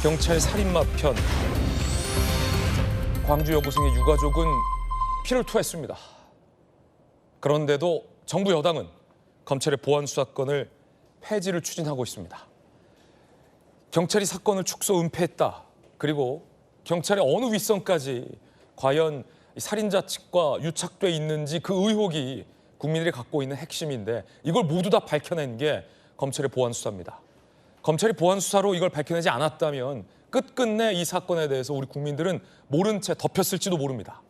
경찰 살인마 편. 광주 여고생의 유가족은 피를 토했습니다. 그런데도 정부 여당은 검찰의 보안 수사권을 폐지를 추진하고 있습니다. 경찰이 사건을 축소 은폐했다. 그리고 경찰의 어느 윗선까지 과연 살인자 측과 유착돼 있는지 그 의혹이 국민들이 갖고 있는 핵심인데 이걸 모두 다 밝혀낸 게 검찰의 보안 수사입니다. 검찰이 보안 수사로 이걸 밝혀내지 않았다면 끝끝내 이 사건에 대해서 우리 국민들은 모른 채 덮였을지도 모릅니다.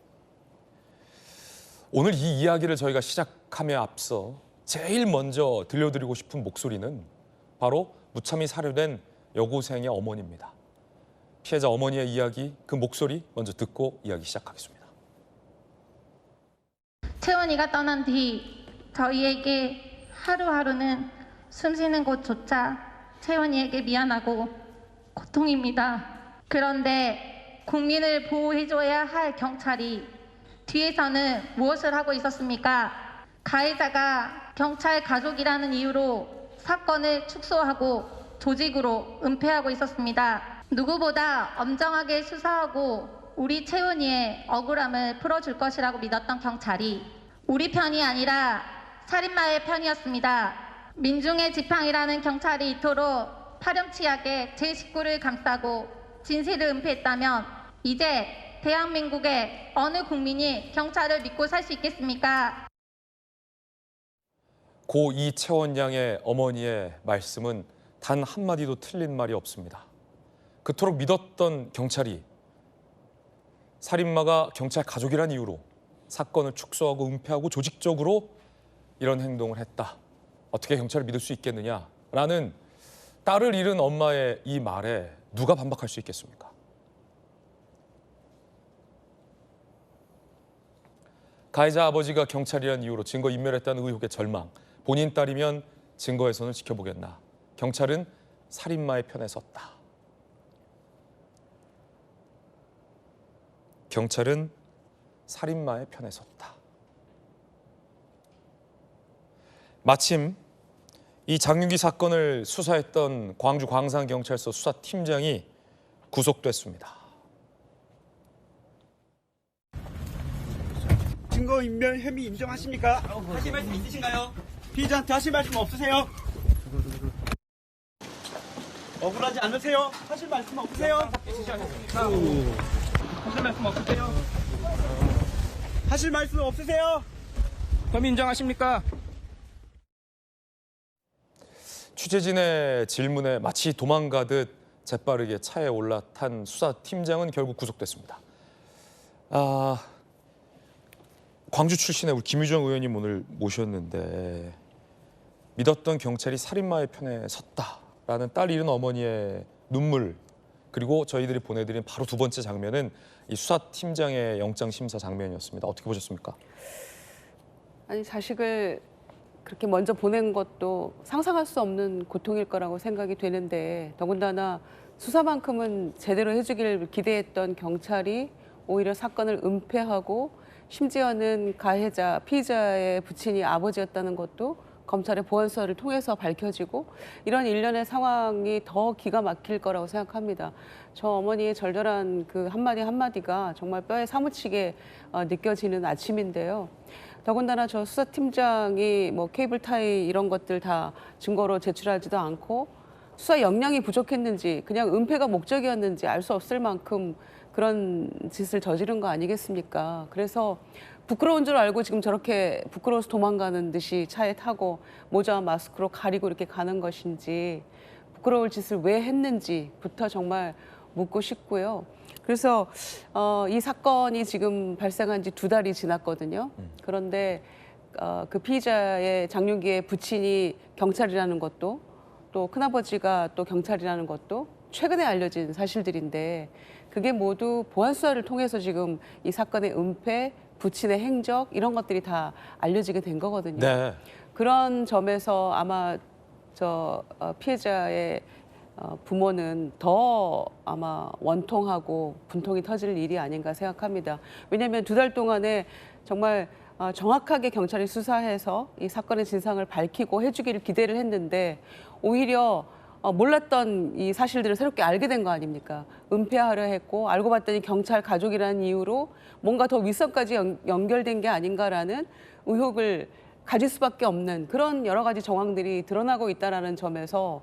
오늘 이 이야기를 저희가 시작함에 앞서 제일 먼저 들려드리고 싶은 목소리는 바로 무참히 살해된 여고생의 어머니입니다. 피해자 어머니의 이야기, 그 목소리 먼저 듣고 이야기 시작하겠습니다. 채원이가 떠난 뒤 저희에게 하루하루는 숨쉬는 곳조차 채원이에게 미안하고 고통입니다. 그런데 국민을 보호해줘야 할 경찰이 뒤에서는 무엇을 하고 있었습니까? 가해자가 경찰 가족이라는 이유로 사건을 축소하고 조직으로 은폐하고 있었습니다. 누구보다 엄정하게 수사하고 우리 채원이의 억울함을 풀어줄 것이라고 믿었던 경찰이 우리 편이 아니라 살인마의 편이었습니다. 민중의 지팡이라는 경찰이 이토록 파렴치하게 제 식구를 감싸고 진실을 은폐했다면 이제 대한민국의 어느 국민이 경찰을 믿고 살 수 있겠습니까? 고 이채원 양의 어머니의 말씀은 단 한마디도 틀린 말이 없습니다. 그토록 믿었던 경찰이 살인마가 경찰 가족이란 이유로 사건을 축소하고 은폐하고 조직적으로 이런 행동을 했다. 어떻게 경찰을 믿을 수 있겠느냐라는 딸을 잃은 엄마의 이 말에 누가 반박할 수 있겠습니까? 가해자 아버지가 경찰이란 이유로 증거 인멸했다는 의혹의 절망. 본인 딸이면 증거에서는 지켜보겠나. 경찰은 살인마의 편에 섰다. 경찰은 살인마의 편에 섰다. 마침 이 장윤기 사건을 수사했던 광주 광산경찰서 수사팀장이 구속됐습니다. 증거인멸 혐의 인정하십니까? 하실 말씀 있으신가요? 피의자한테 하실 말씀 없으세요? 억울하지 않으세요? 하실 말씀 없으세요? 하실 말씀 없으세요? 하실 말씀 없으세요? 혐의 인정하십니까? 취재진의 질문에 마치 도망가듯 재빠르게 차에 올라탄 수사팀장은 결국 구속됐습니다. 광주 출신의 우리 김유정 의원님 오늘 모셨는데 믿었던 경찰이 살인마의 편에 섰다라는 딸 잃은 어머니의 눈물, 그리고 저희들이 보내드린 바로 두 번째 장면은 이 수사팀장의 영장심사 장면이었습니다. 어떻게 보셨습니까? 아니, 자식을 그렇게 먼저 보낸 것도 상상할 수 없는 고통일 거라고 생각이 되는데, 더군다나 수사만큼은 제대로 해주길 기대했던 경찰이 오히려 사건을 은폐하고 심지어는 가해자, 피의자의 부친이 아버지였다는 것도 검찰의 보안 수사를 통해서 밝혀지고, 이런 일련의 상황이 더 기가 막힐 거라고 생각합니다. 저 어머니의 절절한 그 한마디 한마디가 정말 뼈에 사무치게 느껴지는 아침인데요. 더군다나 저 수사팀장이 뭐 케이블 타이 이런 것들 다 증거로 제출하지도 않고 수사 역량이 부족했는지 그냥 은폐가 목적이었는지 알 수 없을 만큼 그런 짓을 저지른 거 아니겠습니까? 그래서 부끄러운 줄 알고 지금 저렇게 부끄러워서 도망가는 듯이 차에 타고 모자와 마스크로 가리고 이렇게 가는 것인지, 부끄러울 짓을 왜 했는지부터 정말 묻고 싶고요. 그래서 이 사건이 지금 발생한 지 2달이 지났거든요. 그런데 그 피의자의 장윤기의 부친이 경찰이라는 것도, 또 큰아버지가 또 경찰이라는 것도 최근에 알려진 사실들인데, 그게 모두 보안 수사를 통해서 지금 이 사건의 은폐, 부친의 행적 이런 것들이 다 알려지게 된 거거든요. 네. 그런 점에서 아마 저 피해자의 부모는 더 아마 원통하고 분통이 터질 일이 아닌가 생각합니다. 왜냐하면 2달 동안에 정말 정확하게 경찰이 수사해서 이 사건의 진상을 밝히고 해주기를 기대를 했는데, 오히려 몰랐던 이 사실들을 새롭게 알게 된 거 아닙니까? 은폐하려 했고 알고 봤더니 경찰 가족이라는 이유로 뭔가 더 윗선까지 연결된 게 아닌가라는 의혹을 가질 수밖에 없는 그런 여러 가지 정황들이 드러나고 있다는 점에서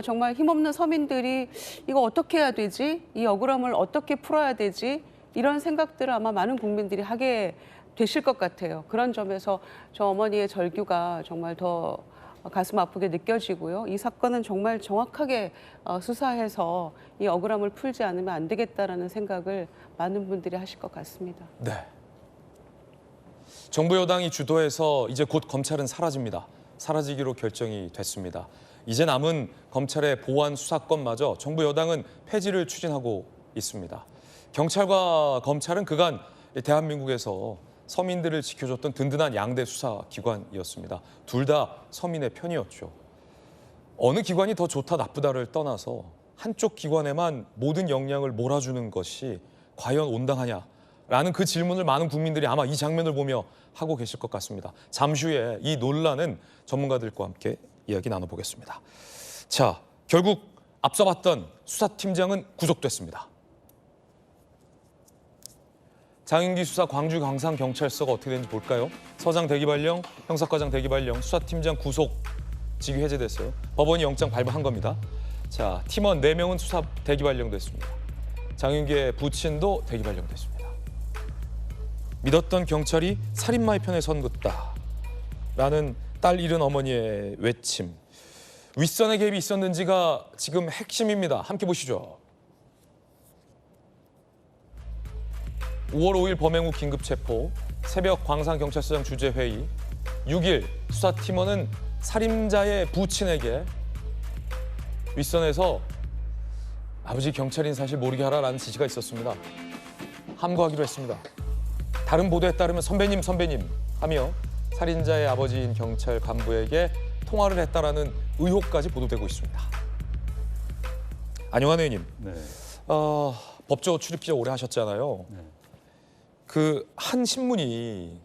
정말 힘없는 서민들이 이거 어떻게 해야 되지? 이 억울함을 어떻게 풀어야 되지? 이런 생각들을 아마 많은 국민들이 하게 되실 것 같아요. 그런 점에서 저 어머니의 절규가 정말 더 가슴 아프게 느껴지고요. 이 사건은 정말 정확하게 수사해서 이 억울함을 풀지 않으면 안 되겠다라는 생각을 많은 분들이 하실 것 같습니다. 네. 정부 여당이 주도해서 이제 곧 검찰은 사라집니다. 사라지기로 결정이 됐습니다. 이제 남은 검찰의 보안 수사권마저 정부 여당은 폐지를 추진하고 있습니다. 경찰과 검찰은 그간 대한민국에서 서민들을 지켜줬던 든든한 양대 수사기관이었습니다. 둘 다 서민의 편이었죠. 어느 기관이 더 좋다 나쁘다를 떠나서 한쪽 기관에만 모든 역량을 몰아주는 것이 과연 온당하냐라는 그 질문을 많은 국민들이 아마 이 장면을 보며 하고 계실 것 같습니다. 잠시 후에 이 논란은 전문가들과 함께 이야기 나눠보겠습니다. 자, 결국 앞서 봤던 수사팀장은 구속됐습니다. 장인기 수사 광주 광산경찰서가 어떻게 되는지 볼까요? 서장 대기발령, 형사과장 대기발령, 수사팀장 구속, 직위 해제됐어요. 법원이 영장 발부한 겁니다. 자, 팀원 4명은 수사 대기발령됐습니다. 장인기의 부친도 대기발령됐습니다. 믿었던 경찰이 살인마의 편에 선긋다라는 딸 잃은 어머니의 외침. 윗선의 개입이 있었는지가 지금 핵심입니다. 함께 보시죠. 5월 5일 범행 후 긴급 체포, 새벽 광산경찰서장 주재회의, 6일 수사팀원은 살인자의 부친에게 윗선에서 아버지 경찰인 사실 모르게 하라라는 지시가 있었습니다. 함구하기로 했습니다. 다른 보도에 따르면 선배님 하며 살인자의 아버지인 경찰 간부에게 통화를 했다라는 의혹까지 보도되고 있습니다. 안녕한 의원님, 네. 법조 출입 기자 오래 하셨잖아요. 네. 그 한 신문이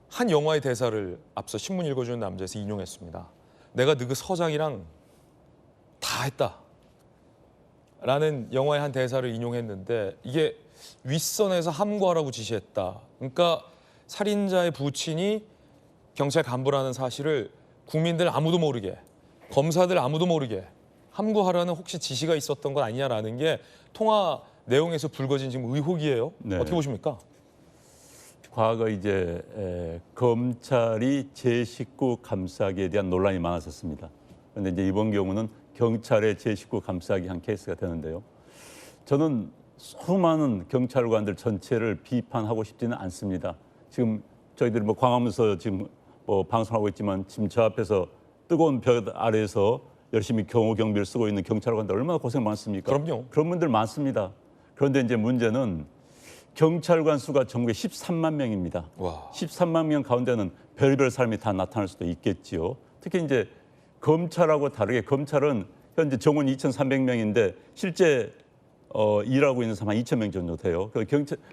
한 영화의 대사를 앞서 신문 읽어주는 남자에서 인용했습니다. 내가 너그 서장이랑 다 했다 라는 영화의 한 대사를 인용했는데 이게 윗선에서 함구하라고 지시했다. 그러니까 살인자의 부친이 경찰 간부라는 사실을 국민들 아무도 모르게, 검사들 아무도 모르게 함구하라는 혹시 지시가 있었던 건 아니냐라는 게 통화 내용에서 불거진 지금 의혹이에요. 네. 어떻게 보십니까? 과거 이제 검찰이 제 식구 감싸기에 대한 논란이 많았었습니다. 그런데 이제 이번 경우는 경찰의 제 식구 감싸기 한 케이스가 되는데요. 저는 수많은 경찰관들 전체를 비판하고 싶지는 않습니다. 지금 저희들이 뭐 광화문에서 지금 뭐 방송하고 있지만 지금 저 앞에서 뜨거운 벽 아래에서 열심히 경호 경비를 쓰고 있는 경찰관들 얼마나 고생 많습니까? 그럼요. 그런 분들 많습니다. 그런데 이제 문제는 경찰관 수가 전국에 13만 명입니다. 와. 13만 명 가운데는 별별 사람이 다 나타날 수도 있겠지요. 특히 이제 검찰하고 다르게 검찰은 현재 정원 2,300명인데 실제 일하고 있는 사람 한 2,000명 정도 돼요.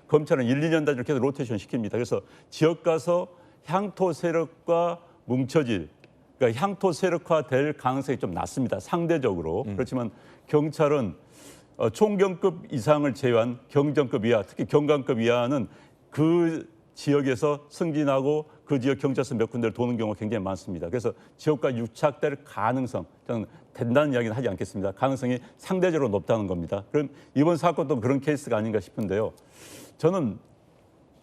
검찰은 1, 2년 단위로 계속 로테이션 시킵니다. 그래서 지역 가서 향토 세력과 뭉쳐질, 그러니까 향토 세력화될 가능성이 좀 낮습니다. 상대적으로. 그렇지만 경찰은 총경급 이상을 제외한 경정급 이하, 특히 경관급 이하는 그 지역에서 승진하고 그 지역 경찰서 몇 군데를 도는 경우가 굉장히 많습니다. 그래서 지역과 유착될 가능성, 저는 된다는 이야기는 하지 않겠습니다. 가능성이 상대적으로 높다는 겁니다. 그럼 이번 사건도 그런 케이스가 아닌가 싶은데요. 저는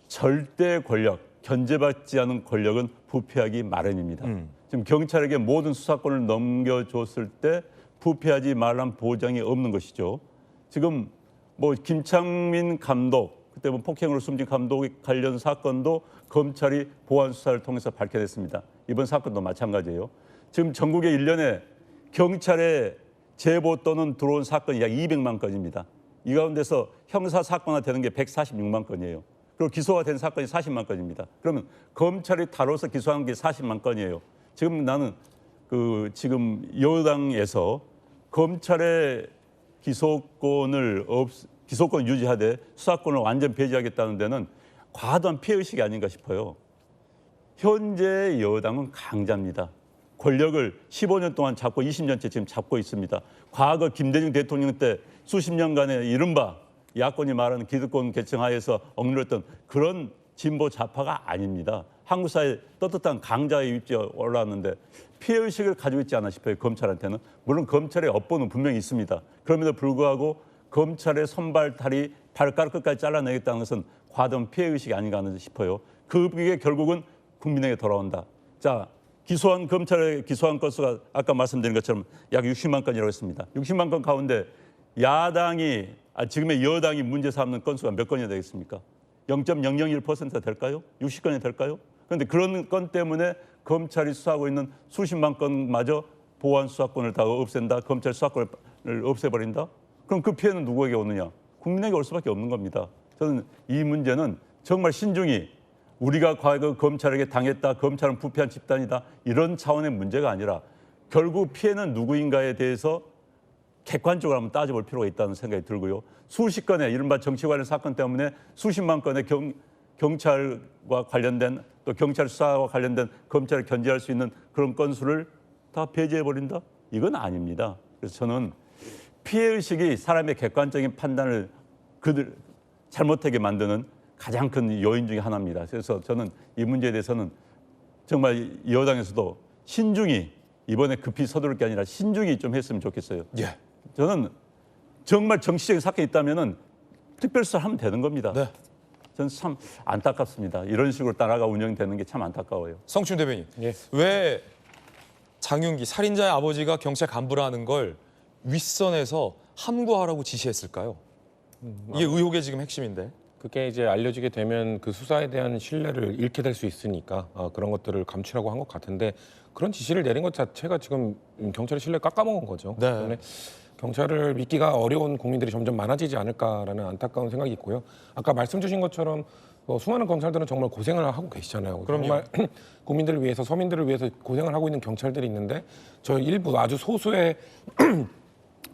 절대 권력, 견제받지 않은 권력은 부패하기 마련입니다. 지금 경찰에게 모든 수사권을 넘겨줬을 때 부패하지 말란 보장이 없는 것이죠. 지금 뭐 김창민 감독, 그때 뭐 폭행으로 숨진 감독 관련 사건도 검찰이 보안 수사를 통해서 밝혀냈습니다. 이번 사건도 마찬가지예요. 지금 전국에 1년에 경찰에 제보 또는 들어온 사건이 약 200만 건입니다. 이 가운데서 형사 사건화 되는 게 146만 건이에요. 그리고 기소가 된 사건이 40만 건입니다. 그러면 검찰이 다뤄서 기소한 게 40만 건이에요. 지금 나는 지금 여당에서 검찰의 기소권 유지하되 수사권을 완전 폐지하겠다는 데는 과도한 피해의식이 아닌가 싶어요. 현재 여당은 강자입니다. 권력을 15년 동안 잡고 20년째 지금 잡고 있습니다. 과거 김대중 대통령 때 수십 년간의 이른바 야권이 말하는 기득권 계층하에서 억눌렸던 그런 진보 좌파가 아닙니다. 한국 사회 떳떳한 강자의 위치에 올라왔는데 피해의식을 가지고 있지 않나 싶어요. 검찰한테는. 물론 검찰의 업보는 분명히 있습니다. 그럼에도 불구하고 검찰의 선발탈이 발가락 끝까지 잘라내겠다는 것은 과도한 피해의식이 아닌가 하는 싶어요. 그게 결국은 국민에게 돌아온다. 자, 검찰의 기소한 건수가 아까 말씀드린 것처럼 약 60만 건이라고 했습니다. 60만 건 가운데 야당이 지금의 여당이 문제 삼는 건수가 몇 건이 되겠습니까? 0.001%가 될까요? 60건이 될까요? 그런데 그런 건 때문에 검찰이 수사하고 있는 수십만 건마저 보안 수사권을 다 없앤다. 검찰 수사권을 없애버린다. 그럼 그 피해는 누구에게 오느냐? 국민에게 올 수밖에 없는 겁니다. 저는 이 문제는 정말 신중히 우리가 과거 검찰에게 당했다. 검찰은 부패한 집단이다. 이런 차원의 문제가 아니라 결국 피해는 누구인가에 대해서 객관적으로 한번 따져볼 필요가 있다는 생각이 들고요. 수십 건의 이른바 정치 관련 사건 때문에 수십만 건의 경찰과 관련된 또 경찰 수사와 관련된 검찰을 견제할 수 있는 그런 건수를 다 배제해버린다? 이건 아닙니다. 그래서 저는 피해의식이 사람의 객관적인 판단을 잘못하게 만드는 가장 큰 요인 중에 하나입니다. 그래서 저는 이 문제에 대해서는 정말 여당에서도 신중히 이번에 급히 서두를 게 아니라 신중히 좀 했으면 좋겠어요. 예. 저는 정말 정치적인 사건이 있다면은 특별수사를 하면 되는 겁니다. 네. 저는 참 안타깝습니다. 이런 식으로 나라가 운영되는 게 참 안타까워요. 성춘 대변인, 예. 왜 장윤기 살인자의 아버지가 경찰 간부라는 걸 윗선에서 함구하라고 지시했을까요? 이게 의혹의 지금 핵심인데. 그게 이제 알려지게 되면 그 수사에 대한 신뢰를 잃게 될 수 있으니까 그런 것들을 감추려고 한 것 같은데 그런 지시를 내린 것 자체가 지금 경찰의 신뢰를 깎아먹은 거죠. 네. 때문에 경찰을 믿기가 어려운 국민들이 점점 많아지지 않을까라는 안타까운 생각이 있고요. 아까 말씀 주신 것처럼 수많은 검찰들은 정말 고생을 하고 계시잖아요. 그럼요. 정말 국민들을 위해서 서민들을 위해서 고생을 하고 있는 경찰들이 있는데 저 일부 아주 소수의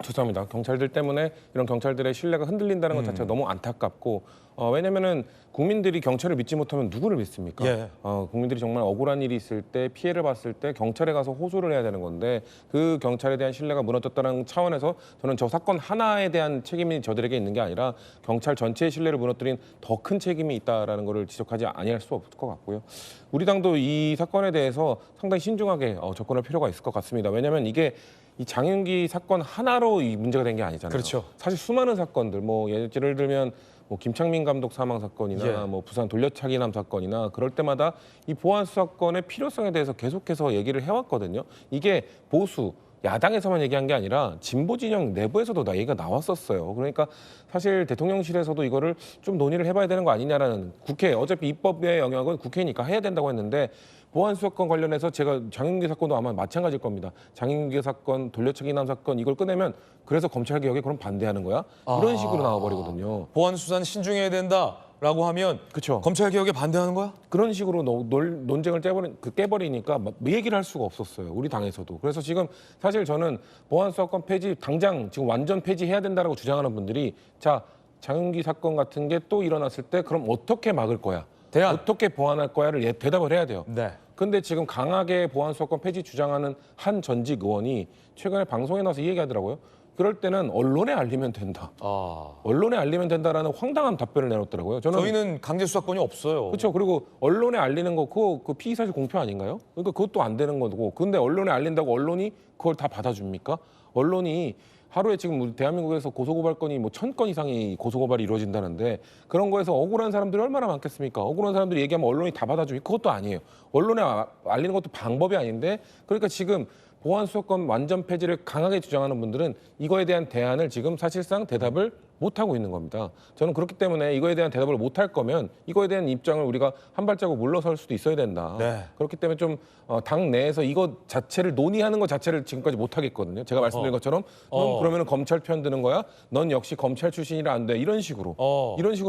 죄송합니다. 경찰들 때문에 이런 경찰들의 신뢰가 흔들린다는 것 자체가 너무 안타깝고 왜냐면은 국민들이 경찰을 믿지 못하면 누구를 믿습니까? 예. 국민들이 정말 억울한 일이 있을 때 피해를 봤을 때 경찰에 가서 호소를 해야 되는 건데 그 경찰에 대한 신뢰가 무너졌다는 차원에서 저는 저 사건 하나에 대한 책임이 저들에게 있는 게 아니라 경찰 전체의 신뢰를 무너뜨린 더 큰 책임이 있다라는 것을 지적하지 아니할 수 없을 것 같고요. 우리 당도 이 사건에 대해서 상당히 신중하게 접근할 필요가 있을 것 같습니다. 왜냐하면 이게 이 장윤기 사건 하나로 이 문제가 된 게 아니잖아요. 그렇죠. 사실 수많은 사건들, 예를 들면 김창민 감독 사망 사건이나 예. 부산 돌려차기남 사건이나 그럴 때마다 이 보안 수사권의 필요성에 대해서 계속해서 얘기를 해왔거든요. 이게 보수 야당에서만 얘기한 게 아니라 진보 진영 내부에서도 얘기가 나왔었어요. 그러니까 사실 대통령실에서도 이거를 좀 논의를 해봐야 되는 거 아니냐라는 국회 어차피 입법의 영역은 국회니까 해야 된다고 했는데 보안 수사권 관련해서 제가 장윤기 사건도 아마 마찬가지일 겁니다. 장윤기 사건, 돌려차기남 사건 이걸 꺼내면 그래서 검찰 개혁에 그럼 반대하는 거야? 이런 식으로 나와버리거든요. 보안 수사는 신중해야 된다라고 하면 그렇죠. 검찰 개혁에 반대하는 거야? 그런 식으로 논쟁을 깨버리니까 얘기를 할 수가 없었어요. 우리 당에서도. 그래서 지금 사실 저는 보안 수사권 폐지 당장 지금 완전 폐지해야 된다라고 주장하는 분들이 자 장윤기 사건 같은 게 또 일어났을 때 그럼 어떻게 막을 거야? 대안. 어떻게 보완할 거야를 대답을 해야 돼요. 네. 근데 지금 강하게 보안 수사권 폐지 주장하는 한 전직 의원이 최근에 방송에 나와서 이 얘기하더라고요. 그럴 때는 언론에 알리면 된다. 언론에 알리면 된다라는 황당한 답변을 내놓더라고요. 저희는 강제 수사권이 없어요. 그렇죠. 그리고 언론에 알리는 거 그 피의 사실 공표 아닌가요? 그러니까 그것도 안 되는 거고. 근데 언론에 알린다고 언론이 그걸 다 받아줍니까? 언론이 하루에 지금 우리 대한민국에서 고소고발건이 1000건 이상이 고소고발이 이루어진다는데 그런 거에서 억울한 사람들이 얼마나 많겠습니까? 억울한 사람들이 얘기하면 언론이 다 받아주기 그것도 아니에요. 언론에 알리는 것도 방법이 아닌데 그러니까 지금 보안 수사권 완전 폐지를 강하게 주장하는 분들은 이거에 대한 대안을 지금 사실상 대답을 못하고 있는 겁니다. 저는 그렇기 때문에 이거에 대한 대답을 못할 거면 이거에 대한 입장을 우리가 한 발자국 물러설 수도 있어야 된다. 네. 그렇기 때문에 좀 당 내에서 이거 자체를 논의하는 것 자체를 지금까지 못하겠거든요. 제가 말씀드린 것처럼 넌 그러면 검찰 편 드는 거야? 넌 역시 검찰 출신이라 안 돼. 이런 식으로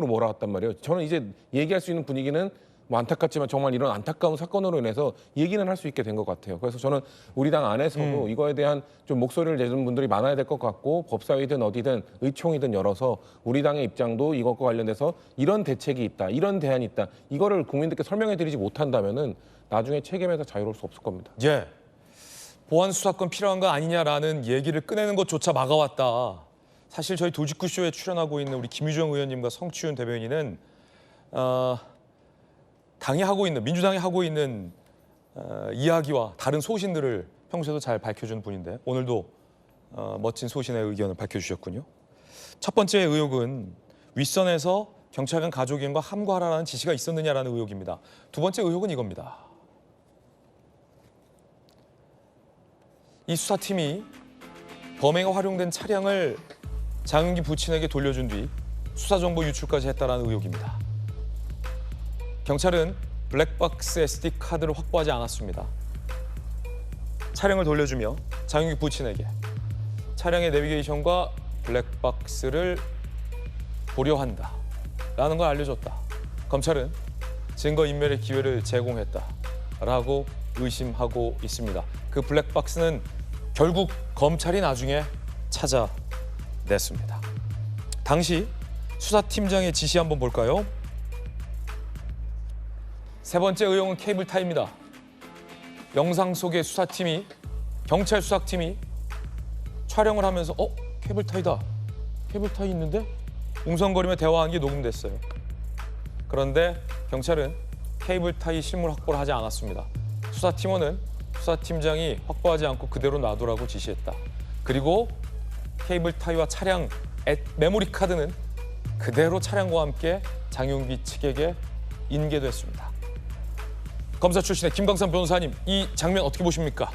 몰아갔단 말이에요. 저는 이제 얘기할 수 있는 분위기는 안타깝지만 정말 이런 안타까운 사건으로 인해서 얘기는 할 수 있게 된 것 같아요. 그래서 저는 우리 당 안에서도 이거에 대한 좀 목소리를 내는 분들이 많아야 될 것 같고 법사위든 어디든 의총이든 열어서 우리 당의 입장도 이것과 관련돼서 이런 대책이 있다, 이런 대안이 있다. 이거를 국민들께 설명해 드리지 못한다면은 나중에 책임에서 자유로울 수 없을 겁니다. 예. 보안 수사권 필요한 거 아니냐라는 얘기를 꺼내는 것조차 막아왔다. 사실 저희 도직구쇼에 출연하고 있는 우리 김유정 의원님과 성추윤 대변인은 당이 하고 있는, 민주당이 하고 있는 이야기와 다른 소신들을 평소에도 잘 밝혀준 분인데 오늘도 멋진 소신의 의견을 밝혀주셨군요. 첫 번째 의혹은 윗선에서 경찰관 가족위원과 함구하라는 지시가 있었느냐라는 의혹입니다. 두 번째 의혹은 이겁니다. 이 수사팀이 범행에 활용된 차량을 장윤기 부친에게 돌려준 뒤 수사정보 유출까지 했다는 의혹입니다. 경찰은 블랙박스 SD카드를 확보하지 않았습니다. 차량을 돌려주며 장윤기 부친에게 차량의 내비게이션과 블랙박스를 보려 한다라는 걸 알려줬다. 검찰은 증거인멸의 기회를 제공했다라고 의심하고 있습니다. 그 블랙박스는 결국 검찰이 나중에 찾아냈습니다. 당시 수사팀장의 지시 한번 볼까요? 세 번째 의혹은 케이블타이입니다. 영상 속의 수사팀이, 경찰 수사팀이 촬영을 하면서 케이블타이다. 케이블타이 있는데? 웅성거리며 대화한 게 녹음됐어요. 그런데 경찰은 케이블타이 실물 확보를 하지 않았습니다. 수사팀원은 수사팀장이 확보하지 않고 그대로 놔두라고 지시했다. 그리고 케이블타이와 차량 메모리 카드는 그대로 차량과 함께 장윤기 측에게 인계됐습니다. 검사 출신의 김광삼 변호사님, 이 장면 어떻게 보십니까?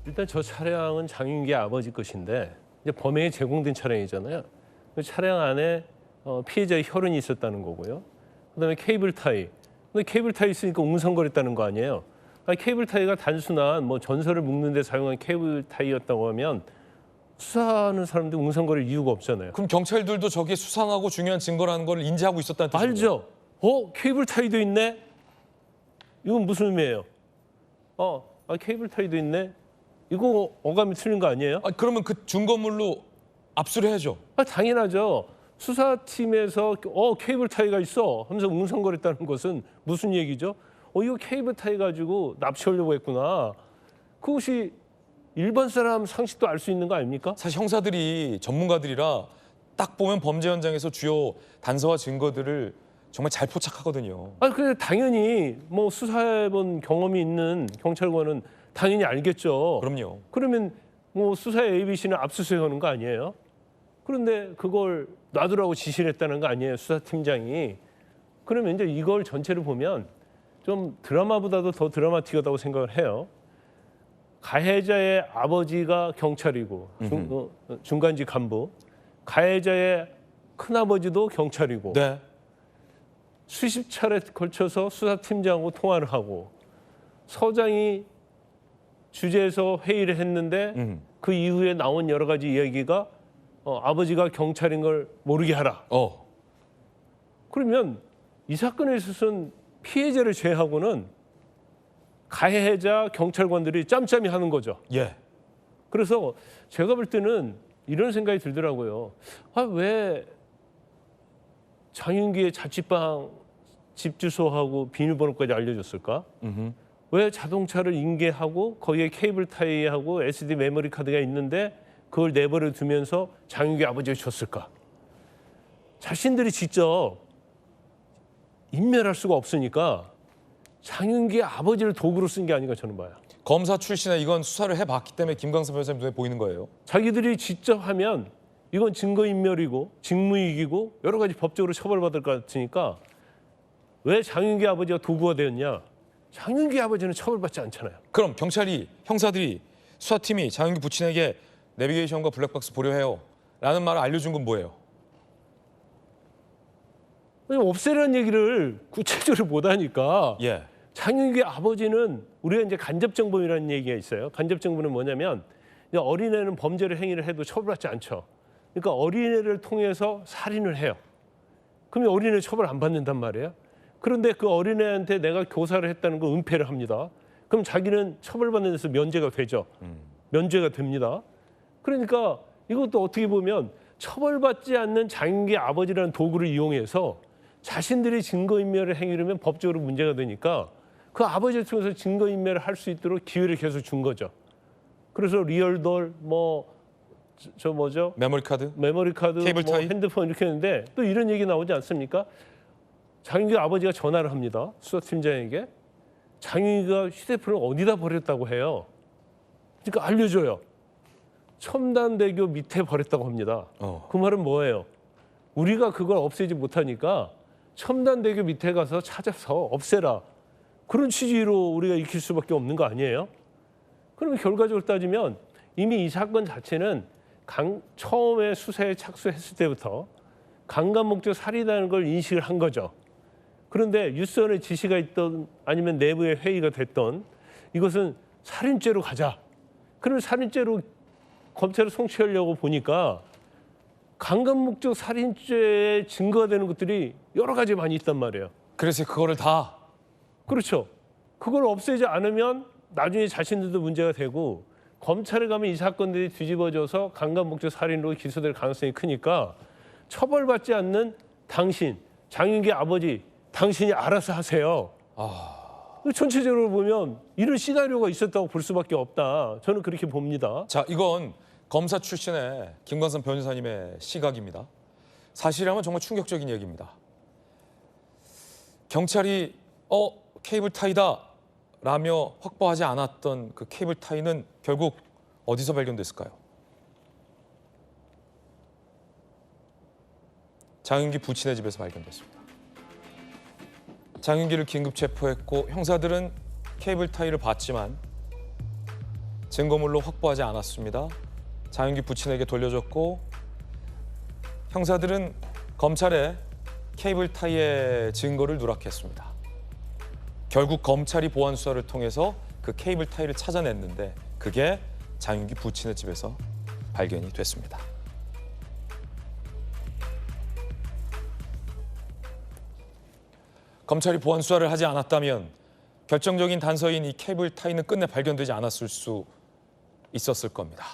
일단 저 차량은 장윤기 아버지 것인데 이제 범행에 제공된 차량이잖아요. 그 차량 안에 피해자의 혈흔이 있었다는 거고요. 그다음에 케이블타이. 근데 케이블타이 있으니까 웅성거렸다는 거 아니에요? 아니, 케이블타이가 단순한 전설을 묶는 데 사용한 케이블타이였다고 하면 수사하는 사람들 웅성거릴 이유가 없잖아요. 그럼 경찰들도 저게 수상하고 중요한 증거라는 걸 인지하고 있었다는 뜻이죠? 알죠. 케이블타이도 있네. 이건 무슨 의미예요? 케이블타이도 있네. 이거 어감이 틀린 거 아니에요? 그러면 그 증거물로 압수를 해야죠. 당연하죠. 수사팀에서 케이블타이가 있어 하면서 웅성거렸다는 것은 무슨 얘기죠? 이거 케이블타이 가지고 납치하려고 했구나. 그것이 일반 사람 상식도 알 수 있는 거 아닙니까? 사실 형사들이 전문가들이라 딱 보면 범죄 현장에서 주요 단서와 증거들을 정말 잘 포착하거든요. 근데 당연히 수사해본 경험이 있는 경찰관은 당연히 알겠죠. 그럼요. 그러면 수사의 ABC는 압수수색하는 거 아니에요? 그런데 그걸 놔두라고 지시를 했다는 거 아니에요, 수사팀장이. 그러면 이제 이걸 전체를 보면 좀 드라마보다도 더 드라마틱하다고 생각을 해요. 가해자의 아버지가 경찰이고 중간직 간부, 가해자의 큰아버지도 경찰이고 네. 수십 차례 걸쳐서 수사팀장하고 통화를 하고 서장이 주재해서 회의를 했는데 그 이후에 나온 여러 가지 이야기가 아버지가 경찰인 걸 모르게 하라. 그러면 이 사건에 있어서는 피해자를 제외하고는 가해자 경찰관들이 짬짬이 하는 거죠. 예. 그래서 제가 볼 때는 이런 생각이 들더라고요. 왜 장윤기의 자취방 집 주소하고 비밀번호까지 알려줬을까? 왜 자동차를 인계하고 거기에 케이블 타이하고 SD 메모리 카드가 있는데 그걸 내버려 두면서 장윤기 아버지가 줬을까? 자신들이 직접 인멸할 수가 없으니까 장윤기 아버지를 도구로 쓴 게 아닌가 저는 봐요. 검사 출신에 이건 수사를 해봤기 때문에 김광삼 변호사님 눈에 보이는 거예요. 자기들이 직접 하면 이건 증거인멸이고 직무이익이고 여러 가지 법적으로 처벌받을 것 같으니까 왜 장윤기 아버지가 도구가 되었냐? 장윤기 아버지는 처벌받지 않잖아요. 그럼 경찰이, 형사들이, 수사팀이 장윤기 부친에게 내비게이션과 블랙박스 보려해요 라는 말을 알려준 건 뭐예요? 없애라는 얘기를 구체적으로 못하니까 예. 장윤기 아버지는 우리가 이제 간접정범이라는 얘기가 있어요. 간접정범은 뭐냐면 어린애는 범죄를 행위를 해도 처벌받지 않죠. 그러니까 어린애를 통해서 살인을 해요. 그러면 어린애 처벌 안 받는단 말이에요. 그런데 그 어린애한테 내가 교사를 했다는 걸 은폐를 합니다. 그럼 자기는 처벌받는 데서 면제가 되죠. 면제가 됩니다. 그러니까 이것도 어떻게 보면 처벌받지 않는 장윤기 아버지라는 도구를 이용해서 자신들이 증거인멸을 행위하면 법적으로 문제가 되니까 그 아버지를 통해서 증거인멸을 할 수 있도록 기회를 계속 준 거죠. 그래서 리얼돌 저 뭐죠? 메모리 카드. 메모리 카드, 케이블 타이? 핸드폰 이렇게 했는데 또 이런 얘기 나오지 않습니까? 장윤기 아버지가 전화를 합니다. 수사팀장에게. 장윤기가 휴대폰을 어디다 버렸다고 해요. 그러니까 알려줘요. 첨단대교 밑에 버렸다고 합니다. 그 말은 뭐예요? 우리가 그걸 없애지 못하니까 첨단대교 밑에 가서 찾아서 없애라. 그런 취지로 우리가 익힐 수밖에 없는 거 아니에요? 그러면 결과적으로 따지면 이미 이 사건 자체는 처음에 수사에 착수했을 때부터 강간 목적 살인이라는 걸 인식을 한 거죠. 그런데 유선의 지시가 있던 아니면 내부의 회의가 됐던 이것은 살인죄로 가자. 그러면 살인죄로 검찰을 송치하려고 보니까 강간 목적 살인죄에 증거가 되는 것들이 여러 가지 많이 있단 말이에요. 그래서 그거를 다 그렇죠. 그걸 없애지 않으면 나중에 자신들도 문제가 되고 검찰에 가면 이 사건들이 뒤집어져서 강간 목적 살인으로 기소될 가능성이 크니까 처벌받지 않는 당신, 장윤기 아버지, 당신이 알아서 하세요. 전체적으로 보면 이런 시나리오가 있었다고 볼 수밖에 없다. 저는 그렇게 봅니다. 자, 이건 검사 출신의 김광선 변호사님의 시각입니다. 사실이라면 정말 충격적인 얘기입니다. 경찰이 케이블 타이다 라며 확보하지 않았던 그 케이블 타이는 결국 어디서 발견됐을까요? 장윤기 부친의 집에서 발견됐습니다. 장윤기를 긴급 체포했고 형사들은 케이블 타이를 봤지만 증거물로 확보하지 않았습니다. 장윤기 부친에게 돌려줬고 형사들은 검찰에 케이블 타이의 증거를 누락했습니다. 결국 검찰이 보안 수사를 통해서 그 케이블 타이를 찾아냈는데 그게 장윤기 부친의 집에서 발견이 됐습니다. 검찰이 보안 수사를 하지 않았다면 결정적인 단서인 이 케이블 타이는 끝내 발견되지 않았을 수 있었을 겁니다.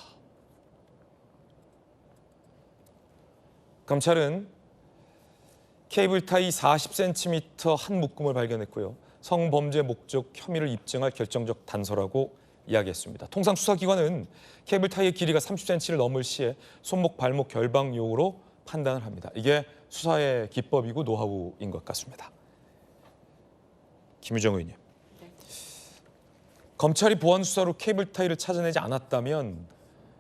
검찰은 케이블 타이 40cm 한 묶음을 발견했고요. 성범죄 목적 혐의를 입증할 결정적 단서라고 이야기했습니다. 통상 수사기관은 케이블 타이의 길이가 30cm를 넘을 시에 손목, 발목 결방용으로 판단을 합니다. 이게 수사의 기법이고 노하우인 것 같습니다. 김유정 의원님. 검찰이 보안 수사로 케이블 타이를 찾아내지 않았다면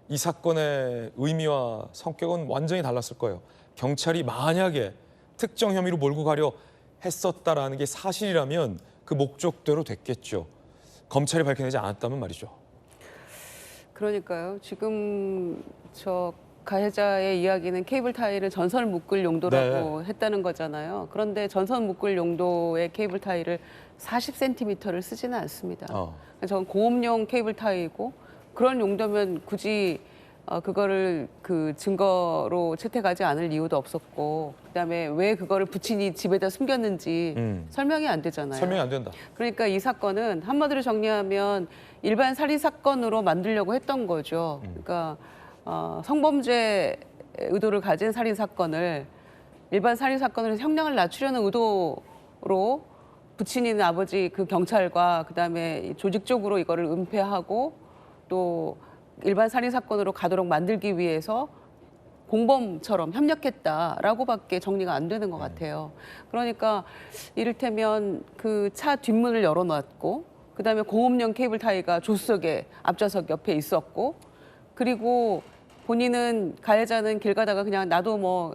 이 사건의 의미와 성격은 완전히 달랐을 거예요. 경찰이 만약에 특정 혐의로 몰고 가려 했었다라는 게 사실이라면 그 목적대로 됐겠죠. 검찰이 밝혀내지 않았다면 말이죠. 그러니까요. 지금 저 가해자의 이야기는 케이블 타이를 전선 묶을 용도라고 했다는 거잖아요. 그런데 전선 묶을 용도의 케이블 타이를 40cm를 쓰지는 않습니다. 저건 공업용 케이블 타이고 그런 용도면 굳이 그거를 그 증거로 채택하지 않을 이유도 없었고 그다음에 왜 그거를 부친이 집에다 숨겼는지 설명이 안 되잖아요. 설명이 안 된다. 그러니까 이 사건은 한마디로 정리하면 일반 살인 사건으로 만들려고 했던 거죠. 그러니까 성범죄 의도를 가진 살인 사건을 일반 살인 사건으로 형량을 낮추려는 의도로 부친인 아버지 그 경찰과 그다음에 조직적으로 이거를 은폐하고 또 일반 살인 사건으로 가도록 만들기 위해서 공범처럼 협력했다라고밖에 정리가 안 되는 것 같아요. 그러니까 이를테면 그 차 뒷문을 열어놨고 그다음에 공업용 케이블 타이가 조수석에 앞좌석 옆에 있었고 그리고 본인은 가해자는 길 가다가 그냥 나도 뭐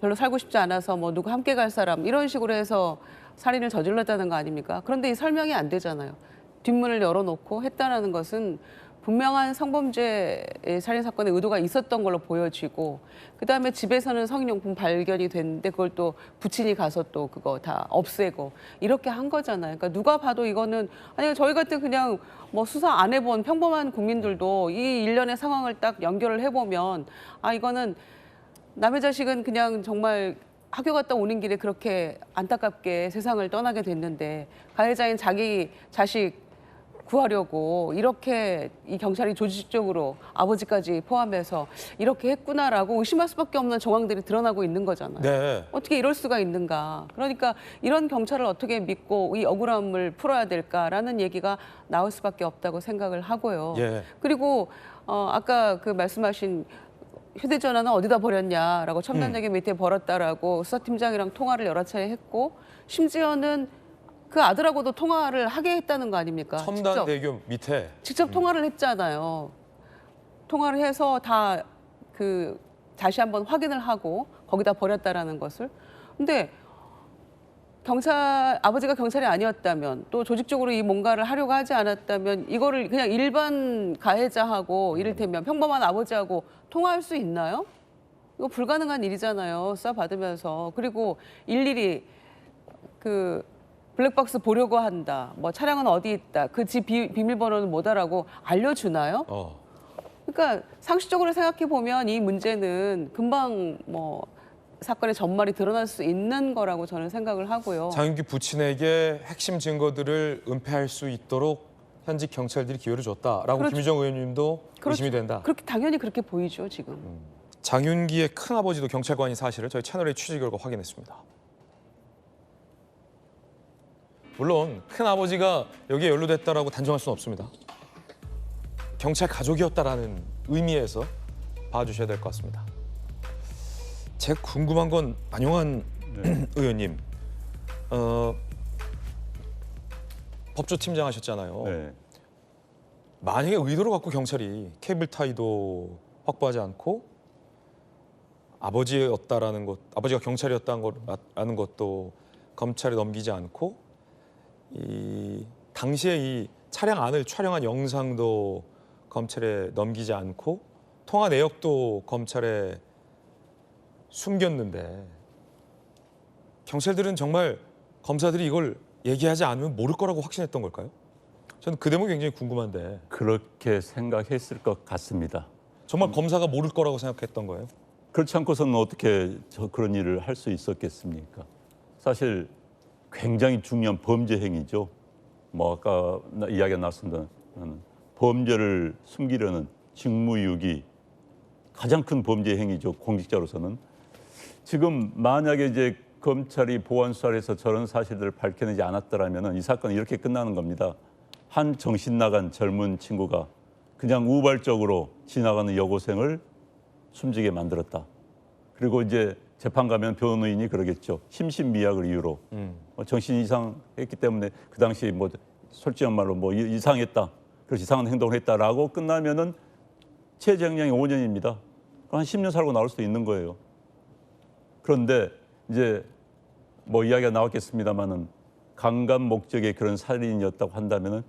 별로 살고 싶지 않아서 뭐 누구 함께 갈 사람 이런 식으로 해서 살인을 저질렀다는 거 아닙니까? 그런데 이 설명이 안 되잖아요. 뒷문을 열어놓고 했다는 것은 분명한 성범죄 살인 사건의 의도가 있었던 걸로 보여지고 그다음에 집에서는 성인용품 발견이 됐는데 그걸 또 부친이 가서 또 그거 다 없애고 이렇게 한 거잖아요. 그러니까 누가 봐도 이거는 아니 저희 같은 그냥 뭐 수사 안 해본 평범한 국민들도 이 일련의 상황을 딱 연결을 해보면 아 이거는 남의 자식은 그냥 정말 학교 갔다 오는 길에 그렇게 안타깝게 세상을 떠나게 됐는데 가해자인 자기 자식 구하려고 이렇게 이 경찰이 조직적으로 아버지까지 포함해서 이렇게 했구나라고 의심할 수밖에 없는 정황들이 드러나고 있는 거잖아요. 네. 어떻게 이럴 수가 있는가. 그러니까 이런 경찰을 어떻게 믿고 이 억울함을 풀어야 될까라는 얘기가 나올 수밖에 없다고 생각을 하고요. 예. 그리고 아까 그 말씀하신 휴대전화는 어디다 버렸냐라고 첨단대교 밑에 버렸다라고 수사팀장이랑 통화를 여러 차례 했고 심지어는 그 아들하고도 통화를 하게 했다는 거 아닙니까? 첨단대교 밑에. 직접 통화를 했잖아요. 통화를 해서 다 다시 한번 확인을 하고 거기다 버렸다라는 것을. 근데 아버지가 경찰이 아니었다면 또 조직적으로 이 뭔가를 하려고 하지 않았다면 이거를 그냥 일반 가해자하고 이를테면 평범한 아버지하고 통화할 수 있나요? 이거 불가능한 일이잖아요. 수사 받으면서. 그리고 일일이 블랙박스 보려고 한다. 뭐 차량은 어디 있다. 그 집 비밀번호는 뭐다라고 알려주나요? 그러니까 상식적으로 생각해 보면 이 문제는 금방 사건의 전말이 드러날 수 있는 거라고 저는 생각을 하고요. 장윤기 부친에게 핵심 증거들을 은폐할 수 있도록 현직 경찰들이 기회를 줬다라고 그렇죠. 김유정 의원님도 의심이 된다. 그렇게 당연히 그렇게 보이죠 지금. 장윤기의 큰아버지도 경찰관인 사실을 저희 채널의 취재 결과 확인했습니다. 물론 큰아버지가 여기에 연루됐다라고 단정할 수는 없습니다. 경찰 가족이었다라는 의미에서 봐주셔야 될 것 같습니다. 제가 궁금한 건 안용환 의원님, 법조팀장 하셨잖아요. 네. 만약에 의도를 갖고 경찰이 케이블 타이도 확보하지 않고 아버지가 경찰이었다는 것도 검찰에 넘기지 않고 당시에 이 차량 안을 촬영한 영상도 검찰에 넘기지 않고 통화 내역도 검찰에 숨겼는데 경찰들은 정말 검사들이 이걸 얘기하지 않으면 모를 거라고 확신했던 걸까요? 저는 그 대목이 굉장히 궁금한데. 그렇게 생각했을 것 같습니다. 정말 검사가 모를 거라고 생각했던 거예요? 그렇지 않고서는 어떻게 그런 일을 할 수 있었겠습니까? 사실 굉장히 중요한 범죄 행위죠. 아까 이야기가 나왔습니다. 범죄를 숨기려는 직무유기 가장 큰 범죄 행위죠. 공직자로서는. 지금 만약에 이제 검찰이 보안 수사를 해서 저런 사실들을 밝혀내지 않았더라면 이 사건은 이렇게 끝나는 겁니다. 한 정신 나간 젊은 친구가 그냥 우발적으로 지나가는 여고생을 숨지게 만들었다. 그리고 이제 재판 가면 변호인이 그러겠죠. 심신미약을 이유로 정신 이상했기 때문에 그 당시 솔직한 말로 이상했다. 그래서 이상한 행동을 했다라고 끝나면은 최저형량이 5년입니다. 한 10년 살고 나올 수도 있는 거예요. 그런데 이제 이야기가 나왔겠습니다만은 강간 목적의 그런 살인이었다고 한다면은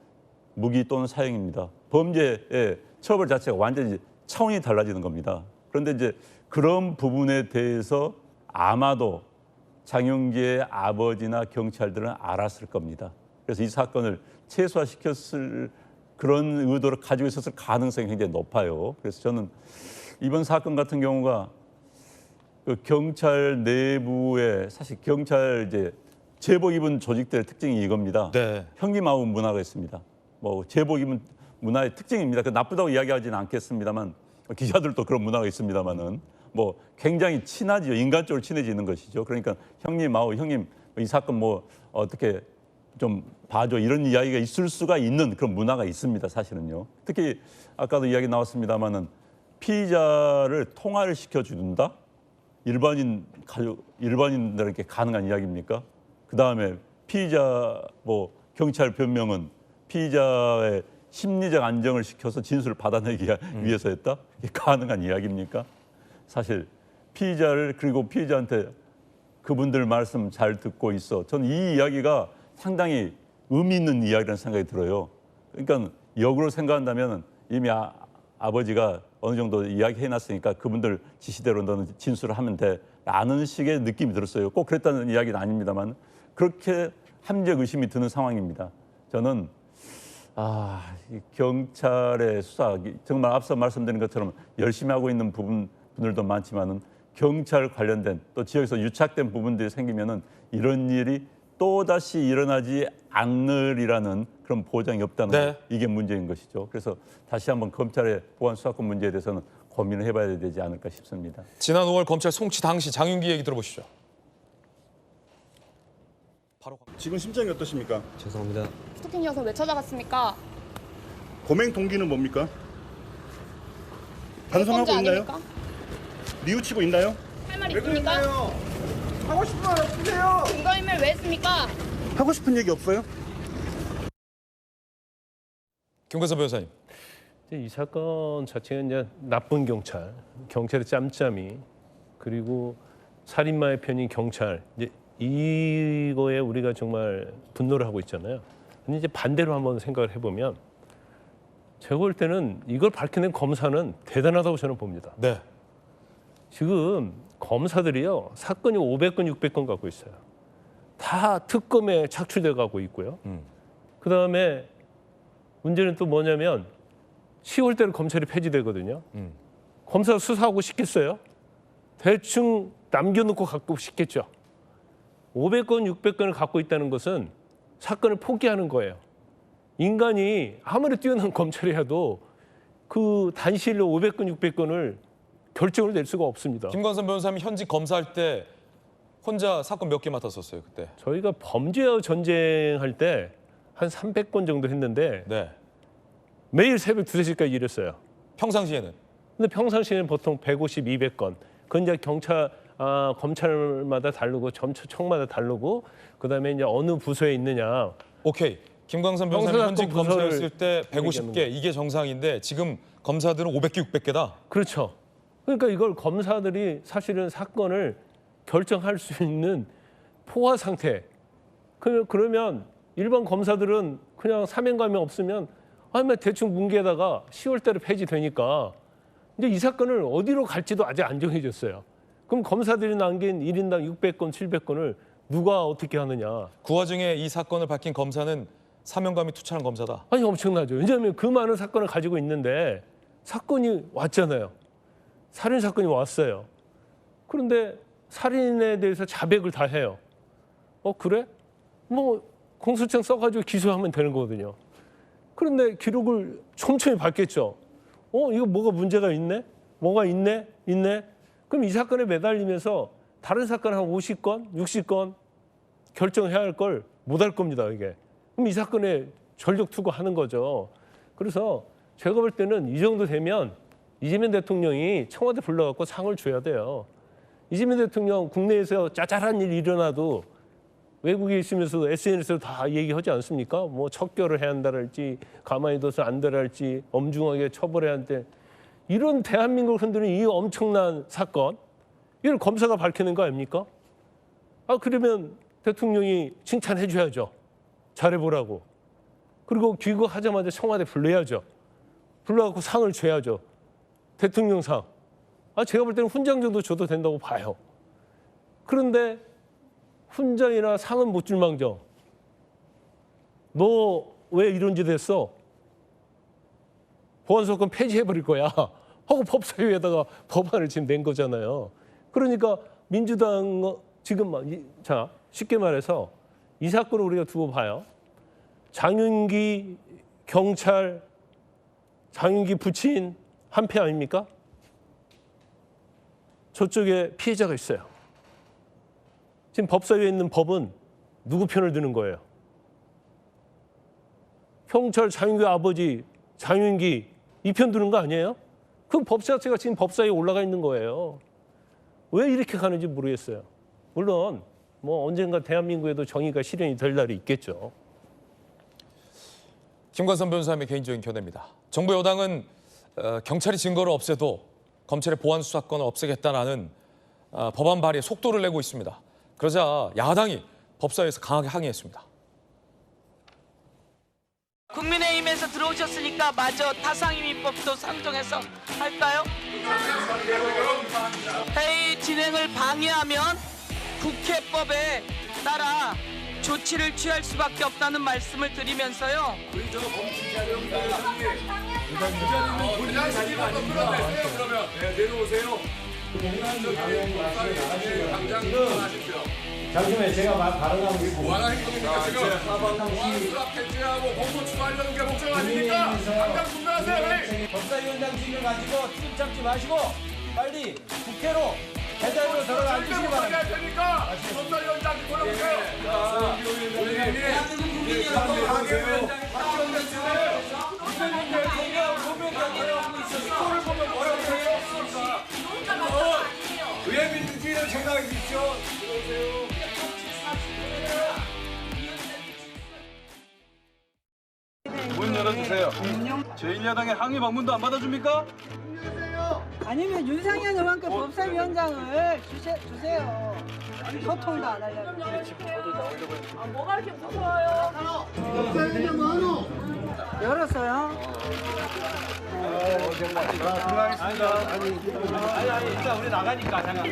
무기 또는 사형입니다. 범죄의 처벌 자체가 완전히 차원이 달라지는 겁니다. 그런데 이제 그런 부분에 대해서 아마도 장윤기의 아버지나 경찰들은 알았을 겁니다. 그래서 이 사건을 최소화시켰을 그런 의도를 가지고 있었을 가능성이 굉장히 높아요. 그래서 저는 이번 사건 같은 경우가 경찰 내부에 사실 경찰 이제 제복 입은 조직들의 특징이 이겁니다. 네. 형님아우 문화가 있습니다. 제복 입은 문화의 특징입니다. 나쁘다고 이야기하지는 않겠습니다만 기자들도 그런 문화가 있습니다만은 굉장히 친하지요. 인간적으로 친해지는 것이죠. 그러니까 형님아우 형님 이 사건 어떻게 좀 봐줘 이런 이야기가 있을 수가 있는 그런 문화가 있습니다. 사실은요. 특히 아까도 이야기 나왔습니다만은 피의자를 통화를 시켜준다. 일반인들에게 가능한 이야기입니까? 그 다음에 피의자 경찰 변명은 피의자의 심리적 안정을 시켜서 진술을 받아내기 위해서 했다? 이게 가능한 이야기입니까? 사실 그리고 피의자한테 그분들 말씀 잘 듣고 있어. 저는 이 이야기가 상당히 의미 있는 이야기라는 생각이 들어요. 그러니까 역으로 생각한다면 이미 아버지가 어느 정도 이야기해놨으니까 그분들 지시대로 너는 진술을 하면 돼 라는 식의 느낌이 들었어요. 꼭 그랬다는 이야기는 아닙니다만 그렇게 함정 의심이 드는 상황입니다. 저는 이 경찰의 수사 정말 앞서 말씀드린 것처럼 열심히 하고 있는 분들도 많지만은 경찰 관련된 또 지역에서 유착된 부분들이 생기면은 이런 일이 또다시 일어나지 않으리라는 그런 보장이 없다는 네. 거, 이게 문제인 것이죠. 그래서 다시 한번 검찰의 보안 수사권 문제에 대해서는 고민을 해봐야 되지 않을까 싶습니다. 지난 5월 검찰 송치 당시 장윤기 얘기 들어보시죠. 지금 심정이 어떠십니까? 죄송합니다. 스토킹이어서 왜 찾아갔습니까? 범행 동기는 뭡니까? 반성하고 있나요? 아닙니까? 뉘우치고 있나요? 할 말 있습니까? 하고 싶은 말 없으세요? 증거인멸 왜 했습니까? 하고 싶은 얘기 없어요? 김관섭 변호사님. 이 사건 자체가 이제 나쁜 경찰의 짬짬이, 그리고 살인마의 편인 경찰, 이제 이거에 우리가 정말 분노를 하고 있잖아요. 근데 이제 반대로 한번 생각을 해보면, 제가 볼 때는 이걸 밝혀낸 검사는 대단하다고 저는 봅니다. 네. 지금 검사들이요, 사건이 500건, 600건 갖고 있어요. 다 특검에 착출돼 가고 있고요. 그다음에 문제는 또 뭐냐면 10월대로 검찰이 폐지되거든요. 검사 수사하고 싶겠어요? 대충 남겨놓고 갖고 싶겠죠. 500건, 600건을 갖고 있다는 것은 사건을 포기하는 거예요. 인간이 아무리 뛰어난 검찰이라도 그 단시일로 500건, 600건을 결정을 낼 수가 없습니다. 김관섭 변호사님 현직 검사할 때 혼자 사건 몇 개 맡았었어요 그때? 저희가 범죄와 전쟁할 때 한 300건 정도 했는데 네. 매일 새벽 2, 3시까지 일했어요. 평상시에는? 근데 평상시에는 보통 150, 200건. 그건 이제 검찰마다 다르고 청마다 다르고, 그다음에 이제 어느 부서에 있느냐. 오케이. 김광선 변호사님 현직 형사사건 검사였을 때 얘기하는 150개 이게 정상인데 지금 검사들은 500개, 600개다. 그렇죠. 그러니까 이걸 검사들이 사실은 사건을 결정할 수 있는 포화 상태. 그러면 일반 검사들은 그냥 사명감이 없으면 대충 뭉개다가 10월달에 폐지되니까 이제 이 사건을 어디로 갈지도 아직 안 정해졌어요. 그럼 검사들이 남긴 1인당 600건, 700건을 누가 어떻게 하느냐. 그 와중에 이 사건을 밝힌 검사는 사명감이 투철한 검사다. 아니 엄청나죠. 왜냐하면 그 많은 사건을 가지고 있는데 사건이 왔잖아요. 살인 사건이 왔어요. 그런데 살인에 대해서 자백을 다 해요. 그래? 뭐 공소장 써가지고 기소하면 되는 거거든요. 그런데 기록을 촘촘히 밝겠죠. 이거 뭐가 문제가 있네? 뭐가 있네? 그럼 이 사건에 매달리면서 다른 사건 한 50건, 60건 결정해야 할 걸 못 할 겁니다, 이게. 그럼 이 사건에 전력 투구하는 거죠. 그래서 제가 볼 때는 이 정도 되면 이재명 대통령이 청와대 불러갖고 상을 줘야 돼요. 이재명 대통령 국내에서 짜잘한 일이 일어나도 외국에 있으면서도 SNS로 다 얘기하지 않습니까? 뭐 척결을 해야 한다랄지, 가만히 둬서 안 되랄지, 엄중하게 처벌해야 한대. 이런 대한민국을 흔드는 이 엄청난 사건, 이걸 검사가 밝히는 거 아닙니까? 그러면 대통령이 칭찬해 줘야죠. 잘해보라고. 그리고 귀국하자마자 청와대 불러야죠. 불러갖고 상을 줘야죠. 대통령상. 제가 볼 때는 훈장 정도 줘도 된다고 봐요. 그런데 훈장이나 상은 못 줄 망정. 너 왜 이런 짓 했어? 보안소권 폐지해버릴 거야. 하고 법사위에다가 법안을 지금 낸 거잖아요. 그러니까 민주당 지금 쉽게 말해서 이 사건을 우리가 두고 봐요. 장윤기 경찰, 장윤기 부친 한패 아닙니까? 저쪽에 피해자가 있어요. 지금 법사위에 있는 법은 누구 편을 드는 거예요? 경찰 장윤기 아버지 장윤기 이 편 드는 거 아니에요? 그 법 자체가 지금 법사위에 올라가 있는 거예요. 왜 이렇게 가는지 모르겠어요. 물론 뭐 언젠가 대한민국에도 정의가 실현이 될 날이 있겠죠. 김관선 변호사님의 개인적인 견해입니다. 정부 여당은 경찰이 증거를 없애도 검찰의 보안 수사권을 없애겠다라는 법안 발의에 속도를 내고 있습니다. 그러자 야당이 법사위에서 강하게 항의했습니다. 국민의힘에서 들어오셨으니까 마저 타상임위법도 상정해서 할까요? 회의 진행을 방해하면 국회법에 따라 조치를 취할 수밖에 없다는 말씀을 드리면서요. 내려오세요. 당장 일어나십시오. 잠시만요. 제가 발언하고 있습니다. 뭐하는 행동입니까 지금? 보안수사 폐지하고 공소 추가하려는 게 목적 아닙니까? 당장 중단하세요. 법사위원장직을 가지고 트집 잡지 마시고 빨리 국회로 배달로 들어가 앉으시기 바랍니다. 할 테니까 법사위원장 돌아오세요. 대한민국 국민이 여러분 의회 민주주의를 생각해 주십시오. 문 열어주세요. 제1야당의 항의 방문도 안 받아줍니까? 아니면 윤상현 의원께 법사위원장을 주세요. 소통도 안 하려고. 뭐가 이렇게 무서워요? 법사위원장 뭐하노? 열었어요. 들어가겠습니다. 아니, 일단 우리 나가니까 잠깐.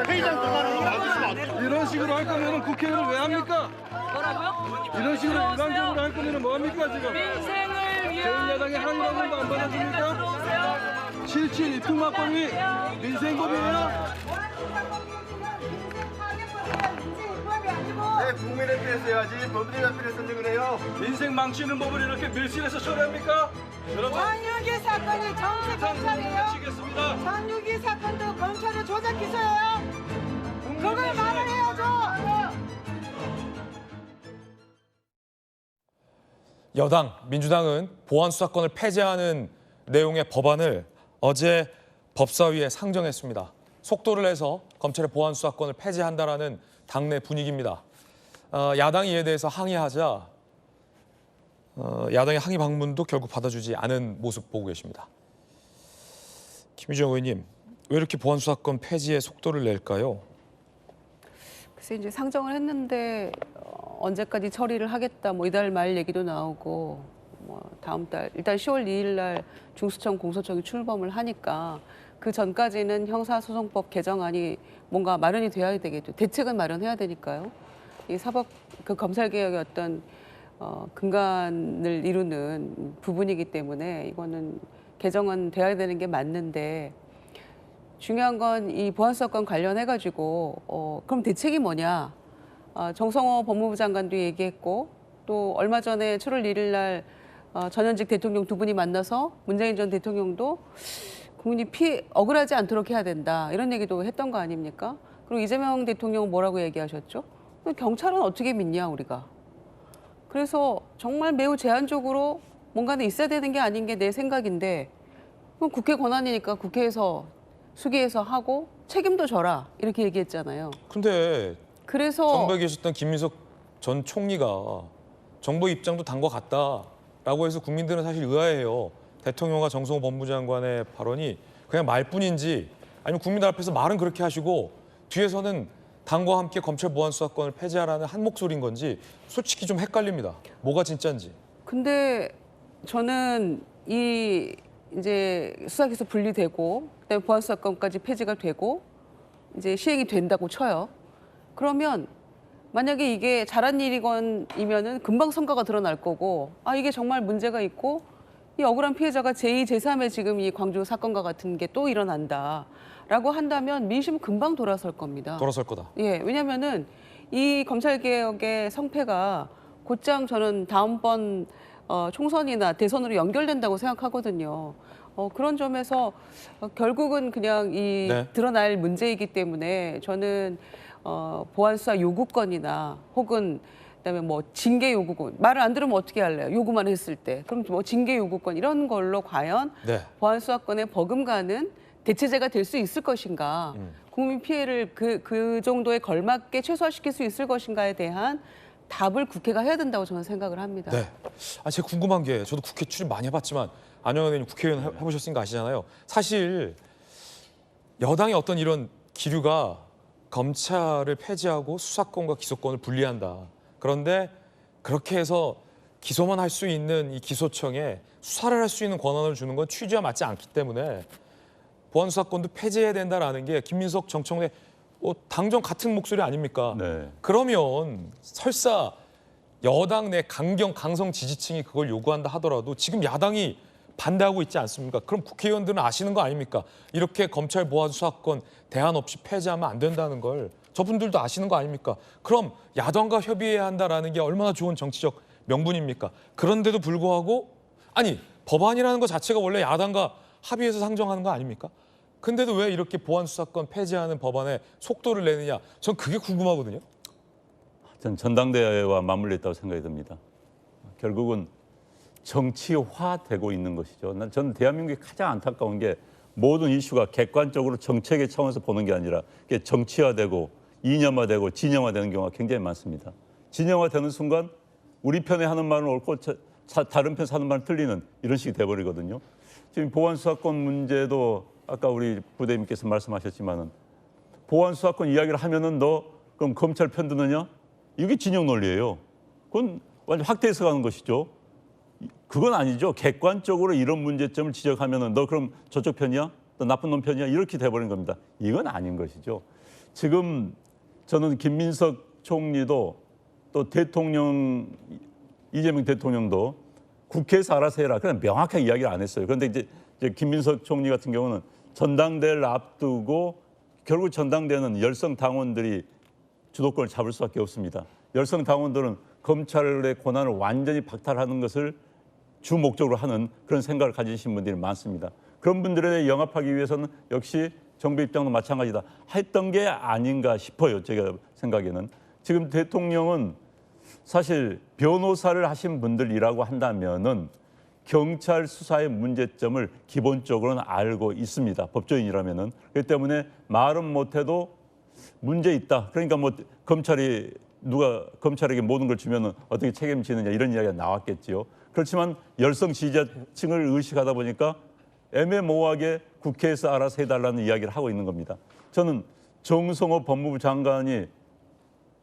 회의장 들어가는 이런 식으로 할 거면 국회의원을 왜 합니까? 뭐라고요? 이런 식으로 일방적으로 할 거면 뭐 합니까 지금? 민생을 위한 제1야당의 항의 방문도 안 받아줍니까? 77 입특막범이 민생법이에요? 국민을 피해서 해야지 법리가 필요해서 그래요. 민생 망치는 법을 이렇게 밀실에서 처리합니까? 여러분 장유기 사건이 정치 검찰이에요. 치겠습니다. 장유기 사건도 검찰의 조작 기소예요. 그걸 말을 해야죠. 여당 민주당은 보안수사권을 폐지하는 내용의 법안을 어제 법사위에 상정했습니다. 속도를 내서 검찰의 보안수사권을 폐지한다라는 당내 분위기입니다. 야당이 이에 대해서 항의하자 야당의 항의 방문도 결국 받아주지 않은 모습 보고 계십니다. 김유정 의원님, 왜 이렇게 보안수사권 폐지에 속도를 낼까요? 글쎄 이제 상정을 했는데 언제까지 처리를 하겠다 뭐 이달 말 얘기도 나오고 뭐 다음 달 일단 10월 2일 날 중수청 공소청이 출범을 하니까 그 전까지는 형사소송법 개정안이 뭔가 마련이 돼야 되겠죠. 대책은 마련해야 되니까요. 이 사법 그 검찰 개혁의 어떤 근간을 이루는 부분이기 때문에 이거는 개정은 돼야 되는 게 맞는데 중요한 건 이 보안수사권 관련해 가지고 그럼 대책이 뭐냐? 정성호 법무부 장관도 얘기했고 또 얼마 전에 7월 1일 날 전현직 대통령 두 분이 만나서 문재인 전 대통령도 국민이 억울하지 않도록 해야 된다 이런 얘기도 했던 거 아닙니까? 그리고 이재명 대통령은 뭐라고 얘기하셨죠? 경찰은 어떻게 믿냐 우리가. 그래서 정말 매우 제한적으로 뭔가는 있어야 되는 게 아닌 게 내 생각인데 그럼 국회 권한이니까 국회에서 수기해서 하고 책임도 져라 이렇게 얘기했잖아요. 근데 그래서 정부에 계셨던 김민석 전 총리가 정부 입장도 단 것 같다라고 해서 국민들은 사실 의아해요. 대통령과 정성호 법무장관의 발언이 그냥 말뿐인지 아니면 국민들 앞에서 말은 그렇게 하시고 뒤에서는 당과 함께 검찰 보안수사권을 폐지하라는 한 목소리인 건지 솔직히 좀 헷갈립니다. 뭐가 진짜인지. 근데 저는 이 이제 수사기소 분리되고 그다음에 보안수사권까지 폐지가 되고 이제 시행이 된다고 쳐요. 그러면 만약에 이게 잘한 일이면은 금방 성과가 드러날 거고 이게 정말 문제가 있고 이 억울한 피해자가 제2, 제3의 지금 이 광주 사건과 같은 게 또 일어난다라고 한다면 민심은 금방 돌아설 겁니다. 돌아설 거다. 예, 왜냐면은 이 검찰개혁의 성패가 곧장 저는 다음번 총선이나 대선으로 연결된다고 생각하거든요. 그런 점에서 결국은 그냥 이 드러날 문제이기 때문에 저는 보안수사 요구권이나 혹은 그다음에 뭐 징계 요구권 말을 안 들으면 어떻게 할래요? 요구만 했을 때 그럼 뭐 징계 요구권 이런 걸로 과연 보안수사권에 버금가는 대체제가 될 수 있을 것인가? 국민 피해를 그 정도에 걸맞게 최소화시킬 수 있을 것인가에 대한 답을 국회가 해야 된다고 저는 생각을 합니다. 네. 제가 궁금한 게 저도 국회 출입 많이 해봤지만 안영환 의원님 국회의원 해보셨으니까 아시잖아요. 사실 여당의 어떤 이런 기류가 검찰을 폐지하고 수사권과 기소권을 분리한다. 그런데 그렇게 해서 기소만 할 수 있는 이 기소청에 수사를 할 수 있는 권한을 주는 건 취지와 맞지 않기 때문에 보안수사권도 폐지해야 된다라는 게 김민석 정청래 당정 같은 목소리 아닙니까? 네. 그러면 설사 여당 내 강성 지지층이 그걸 요구한다 하더라도 지금 야당이 반대하고 있지 않습니까? 그럼 국회의원들은 아시는 거 아닙니까? 이렇게 검찰 보안수사권 대안 없이 폐지하면 안 된다는 걸 저분들도 아시는 거 아닙니까? 그럼 야당과 협의해야 한다라는 게 얼마나 좋은 정치적 명분입니까? 그런데도 불구하고 아니 법안이라는 것 자체가 원래 야당과 합의해서 상정하는 거 아닙니까? 근데도 왜 이렇게 보안수사권 폐지하는 법안에 속도를 내느냐? 전 그게 궁금하거든요. 전 전당대회와 맞물려 있다고 생각이 듭니다. 결국은 정치화되고 있는 것이죠. 저는 대한민국이 가장 안타까운 게 모든 이슈가 객관적으로 정책의 차원에서 보는 게 아니라 그게 정치화되고 이념화되고 진영화되는 경우가 굉장히 많습니다. 진영화되는 순간 우리 편에 하는 말은 옳고 다른 편에서 하는 말은 틀리는 이런 식이 돼버리거든요. 지금 보안수사권 문제도 아까 우리 부대님께서 말씀하셨지만은 보안수사권 이야기를 하면은 너 그럼 검찰 편 드느냐? 이게 진영 논리예요. 그건 완전 확대해서 가는 것이죠. 그건 아니죠. 객관적으로 이런 문제점을 지적하면은 너 그럼 저쪽 편이야? 너 나쁜 놈 편이야? 이렇게 돼버린 겁니다. 이건 아닌 것이죠. 지금 저는 김민석 총리도 또 대통령 이재명 대통령도 국회에서 알아서 해라. 그냥 명확하게 이야기를 안 했어요. 그런데 이제 김민석 총리 같은 경우는 전당대회를 앞두고 결국 전당대회는 열성 당원들이 주도권을 잡을 수밖에 없습니다. 열성 당원들은 검찰의 권한을 완전히 박탈하는 것을 주 목적으로 하는 그런 생각을 가지신 분들이 많습니다. 그런 분들에 영합하기 위해서는 역시 정부 입장도 마찬가지다 했던 게 아닌가 싶어요. 제가 생각에는. 지금 대통령은 사실 변호사를 하신 분들이라고 한다면은 경찰 수사의 문제점을 기본적으로는 알고 있습니다. 법조인이라면은. 그렇기 때문에 말은 못해도 문제 있다. 그러니까 뭐 검찰이 누가 검찰에게 모든 걸 주면은 어떻게 책임지느냐 이런 이야기가 나왔겠지요. 그렇지만 열성 지지자층을 의식하다 보니까 애매모호하게 국회에서 알아서 해달라는 이야기를 하고 있는 겁니다. 저는 정성호 법무부 장관이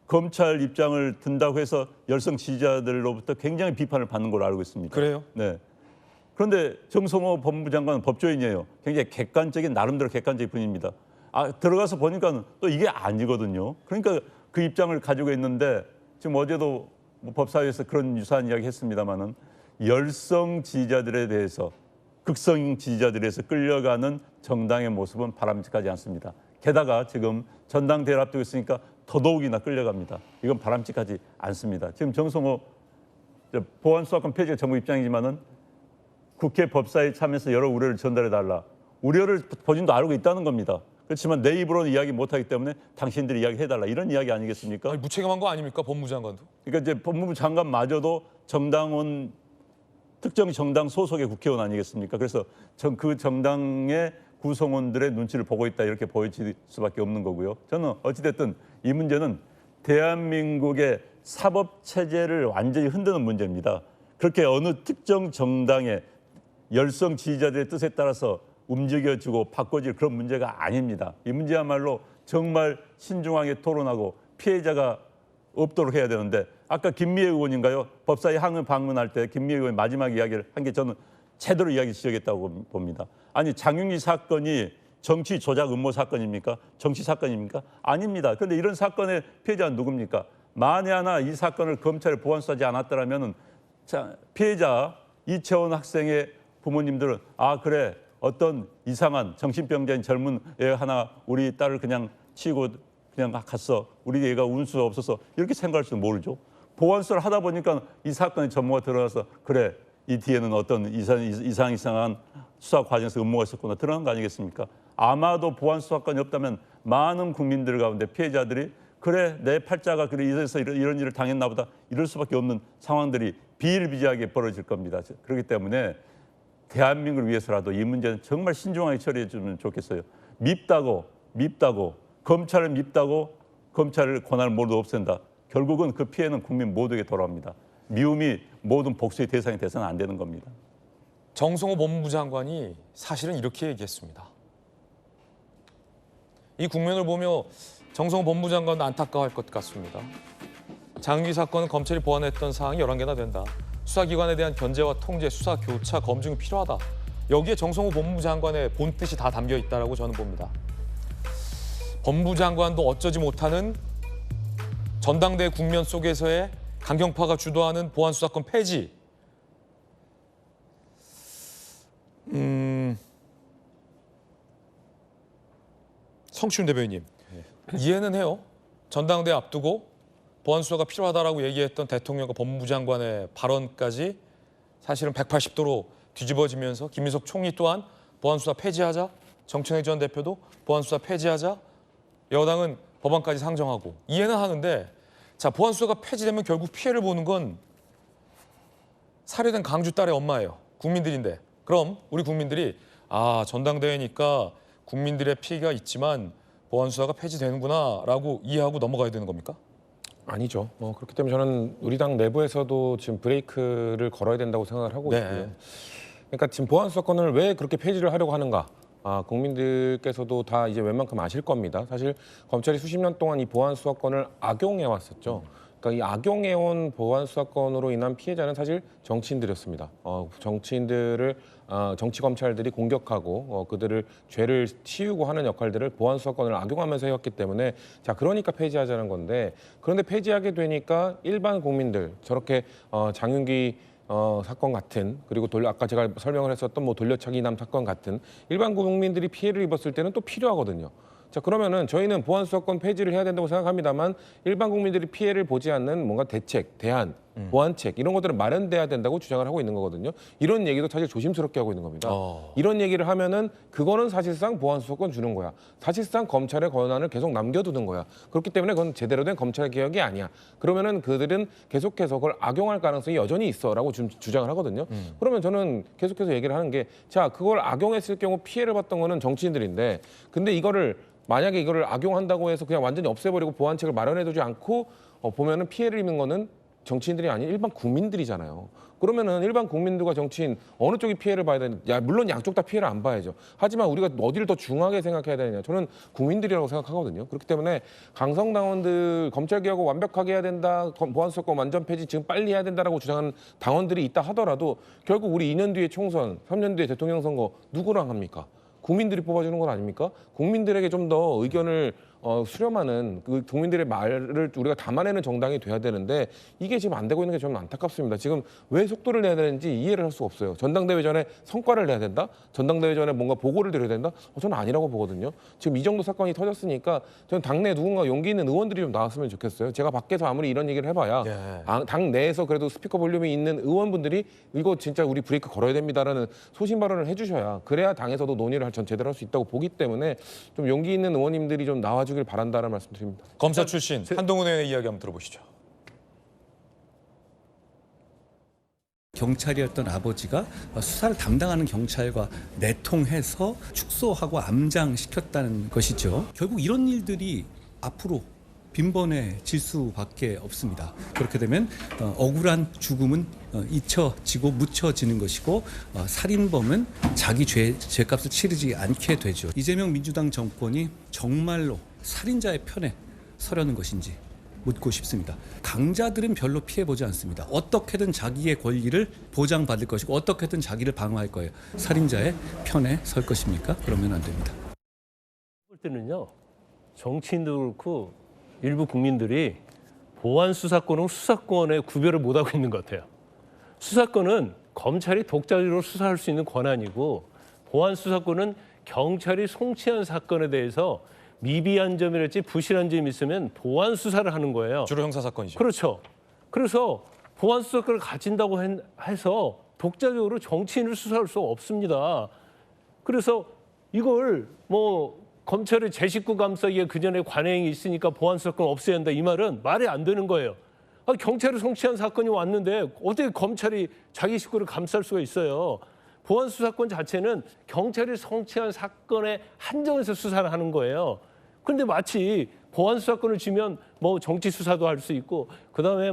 검찰 입장을 든다고 해서 열성 지지자들로부터 굉장히 비판을 받는 걸로 알고 있습니다. 그래요? 네. 그런데 정성호 법무부 장관은 법조인이에요. 굉장히 객관적인 나름대로 객관적인 분입니다. 들어가서 보니까 또 이게 아니거든요. 그러니까 그 입장을 가지고 있는데 지금 어제도 뭐 법사위에서 그런 유사한 이야기 했습니다마는 열성 지지자들에 대해서 극성 지지자들에 대해서 끌려가는 정당의 모습은 바람직하지 않습니다. 게다가 지금 전당대회를 앞두고 있으니까 더더욱이나 끌려갑니다. 이건 바람직하지 않습니다. 지금 정성호 보안수사권 폐지가 정부 입장이지만은 국회 법사위 참여해서 여러 우려를 전달해달라. 우려를 본인도 알고 있다는 겁니다. 그렇지만 내 입으로는 이야기 못하기 때문에 당신들이 이야기해달라. 이런 이야기 아니겠습니까? 아니, 무책임한 거 아닙니까? 법무부 장관도. 그러니까 이제 법무부 장관마저도 정당원 특정 정당 소속의 국회의원 아니겠습니까? 그래서 그 정당의 구성원들의 눈치를 보고 있다 이렇게 보여질 수밖에 없는 거고요. 저는 어찌됐든 이 문제는 대한민국의 사법체제를 완전히 흔드는 문제입니다. 그렇게 어느 특정 정당의 열성 지지자들의 뜻에 따라서 움직여지고 바꿔질 그런 문제가 아닙니다. 이 문제야말로 정말 신중하게 토론하고 피해자가 없도록 해야 되는데 아까 김미애 의원인가요? 법사위 방문할 때 김미애 의원이 마지막 이야기를 한 게 저는 제대로 이야기 지적했다고 봅니다. 아니 장윤기 사건이 정치 조작 음모 사건입니까? 정치 사건입니까? 아닙니다. 그런데 이런 사건의 피해자는 누굽니까? 만에 하나 이 사건을 검찰에 보완수사하지 않았더라면은 피해자 이채원 학생의 부모님들은 그래 어떤 이상한 정신병자인 젊은 애 하나 우리 딸을 그냥 치고 그냥 갔어. 우리 애가 운수 없어서 이렇게 생각할 줄 모르죠. 보완수사를 하다 보니까 이 사건의 전모가 드러나서 그래 이 뒤에는 어떤 이상한 수사 과정에서 음모가 있었구나 드러난 거 아니겠습니까? 아마도 보완수사권이 없다면 많은 국민들 가운데 피해자들이 그래 내 팔자가 그래 이래서 이런 일을 당했나 보다 이럴 수밖에 없는 상황들이 비일비재하게 벌어질 겁니다. 그렇기 때문에 대한민국을 위해서라도 이 문제는 정말 신중하게 처리해 주면 좋겠어요. 밉다고 검찰을 밉다고 검찰의 권한을 모두 없앤다. 결국은 그 피해는 국민 모두에게 돌아옵니다. 미움이 모든 복수의 대상이 돼서는 안 되는 겁니다. 정성호 법무부 장관이 사실은 이렇게 얘기했습니다. 이 국면을 보며 정성호 법무부 장관도 안타까워할 것 같습니다. 장윤기 사건은 검찰이 보완했던 사항이 11개나 된다. 수사기관에 대한 견제와 통제, 수사 교차, 검증이 필요하다. 여기에 정성호 법무부 장관의 본뜻이 다 담겨 있다고 저는 봅니다. 법무부 장관도 어쩌지 못하는 전당대회 국면 속에서의 강경파가 주도하는 보안수사권 폐지. 성춘 대변인님, 이해는 해요. 전당대회 앞두고 보안수사가 필요하다라고 얘기했던 대통령과 법무부 장관의 발언까지 사실은 180도로 뒤집어지면서 김민석 총리 또한 보안수사 폐지하자, 정청래 전 대표도 보안수사 폐지하자, 여당은 법안까지 상정하고 이해는 하는데 자, 보안수사가 폐지되면 결국 피해를 보는 건 살해된 강주 딸의 엄마예요. 국민들인데. 그럼 우리 국민들이 전당대회니까 국민들의 피해가 있지만 보안수사가 폐지되는구나라고 이해하고 넘어가야 되는 겁니까? 아니죠. 그렇기 때문에 저는 우리 당 내부에서도 지금 브레이크를 걸어야 된다고 생각을 하고 있고요. 그러니까 지금 보안수사권을 왜 그렇게 폐지를 하려고 하는가? 국민들께서도 다 이제 웬만큼 아실 겁니다. 사실 검찰이 수십 년 동안 이 보안수사권을 악용해 왔었죠. 그러니까 이 악용해온 보안수사권으로 인한 피해자는 사실 정치인들이었습니다. 정치인들을 정치 검찰들이 공격하고 그들을 죄를 치우고 하는 역할들을 보안수사권을 악용하면서 해왔기 때문에 자, 그러니까 폐지하자는 건데, 그런데 폐지하게 되니까 일반 국민들 저렇게 장윤기 사건 같은, 그리고 아까 제가 설명을 했었던 뭐 돌려차기남 사건 같은 일반 국민들이 피해를 입었을 때는 또 필요하거든요. 자, 그러면은 저희는 보안수사권 폐지를 해야 된다고 생각합니다만 일반 국민들이 피해를 보지 않는 뭔가 대책, 대안, 보완책 이런 것들은 마련돼야 된다고 주장을 하고 있는 거거든요. 이런 얘기도 사실 조심스럽게 하고 있는 겁니다. 이런 얘기를 하면은 그거는 사실상 보안수사권 주는 거야. 사실상 검찰의 권한을 계속 남겨두는 거야. 그렇기 때문에 그건 제대로 된 검찰 개혁이 아니야. 그러면은 그들은 계속해서 그걸 악용할 가능성이 여전히 있어라고 주장을 하거든요. 그러면 저는 계속해서 얘기를 하는 게, 자, 그걸 악용했을 경우 피해를 봤던 거는 정치인들인데, 근데 이거를 만약에 이거를 악용한다고 해서 그냥 완전히 없애버리고 보완책을 마련해두지 않고 보면은 피해를 입는 거는 정치인들이 아닌 일반 국민들이잖아요. 그러면은 일반 국민들과 정치인 어느 쪽이 피해를 봐야 되는? 물론 양쪽 다 피해를 안 봐야죠. 하지만 우리가 어디를 더 중하게 생각해야 되느냐? 저는 국민들이라고 생각하거든요. 그렇기 때문에 강성당원들 검찰 개혁을 완벽하게 해야 된다, 보안수사권 완전 폐지 지금 빨리 해야 된다라고 주장하는 당원들이 있다 하더라도 결국 우리 2년 뒤에 총선, 3년 뒤에 대통령 선거 누구랑 합니까? 국민들이 뽑아주는 건 아닙니까? 국민들에게 좀 더 의견을 수렴하는, 그 국민들의 말을 우리가 담아내는 정당이 돼야 되는데 이게 지금 안 되고 있는 게 좀 안타깝습니다. 지금 왜 속도를 내야 되는지 이해를 할 수가 없어요. 전당대회 전에 성과를 내야 된다? 전당대회 전에 뭔가 보고를 드려야 된다? 저는 아니라고 보거든요. 지금 이 정도 사건이 터졌으니까 저는 당내 누군가 용기 있는 의원들이 좀 나왔으면 좋겠어요. 제가 밖에서 아무리 이런 얘기를 해봐야 당 내에서 그래도 스피커 볼륨이 있는 의원분들이 이거 진짜 우리 브레이크 걸어야 됩니다라는 소신 발언을 해주셔야, 그래야 당에서도 논의를 전 제대로 할 수 있다고 보기 때문에 좀 용기 있는 의원님들이 좀 나와주길 바란다는 말씀드립니다. 검사 출신 한동훈 의원의 이야기 한번 들어보시죠. 경찰이었던 아버지가 수사를 담당하는 경찰과 내통해서 축소하고 암장시켰다는 것이죠. 결국 이런 일들이 앞으로 빈번해질 수밖에 없습니다. 그렇게 되면 억울한 죽음은 잊혀지고 묻혀지는 것이고 살인범은 자기 죄값을 치르지 않게 되죠. 이재명 민주당 정권이 정말로 살인자의 편에 서려는 것인지 묻고 싶습니다. 강자들은 별로 피해보지 않습니다. 어떻게든 자기의 권리를 보장받을 것이고 어떻게든 자기를 방어할 거예요. 살인자의 편에 설 것입니까? 그러면 안 됩니다. 볼 때는요, 정치인도 그렇고 일부 국민들이 보안수사권과 수사권의 구별을 못하고 있는 것 같아요. 수사권은 검찰이 독자적으로 수사할 수 있는 권한이고, 보안수사권은 경찰이 송치한 사건에 대해서 미비한 점이랄지 부실한 점이 있으면 보안 수사를 하는 거예요. 주로 형사 사건이죠. 그렇죠. 그래서 보안 수사권을 가진다고 해서 독자적으로 정치인을 수사할 수 없습니다. 그래서 이걸 뭐 검찰의 제 식구 감싸기에 그전에 관행이 있으니까 보안 수사권 없애야 한다, 이 말은 말이 안 되는 거예요. 경찰이 송치한 사건이 왔는데 어떻게 검찰이 자기 식구를 감쌀 수가 있어요. 보안 수사권 자체는 경찰이 송치한 사건에 한정해서 수사를 하는 거예요. 그런데 마치 보안 수사권을 주면 뭐 정치 수사도 할 수 있고, 그다음에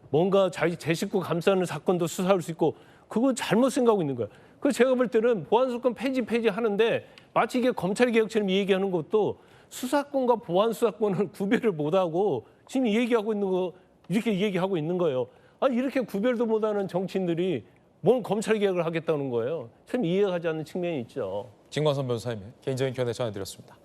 뭔가 제 식구 감싸는 사건도 수사할 수 있고, 그건 잘못 생각하고 있는 거예요. 그래서 제가 볼 때는 보안 수사권 폐지하는데 마치 이게 검찰 개혁처럼 얘기하는 것도 수사권과 보안 수사권을 구별을 못하고 지금 얘기하고 있는 거, 이렇게 얘기하고 있는 거예요. 이렇게 구별도 못하는 정치인들이 뭔 검찰 개혁을 하겠다는 거예요. 참 이해가 가지 않는 측면이 있죠. 진광선 변호사님의 개인적인 견해 전해드렸습니다.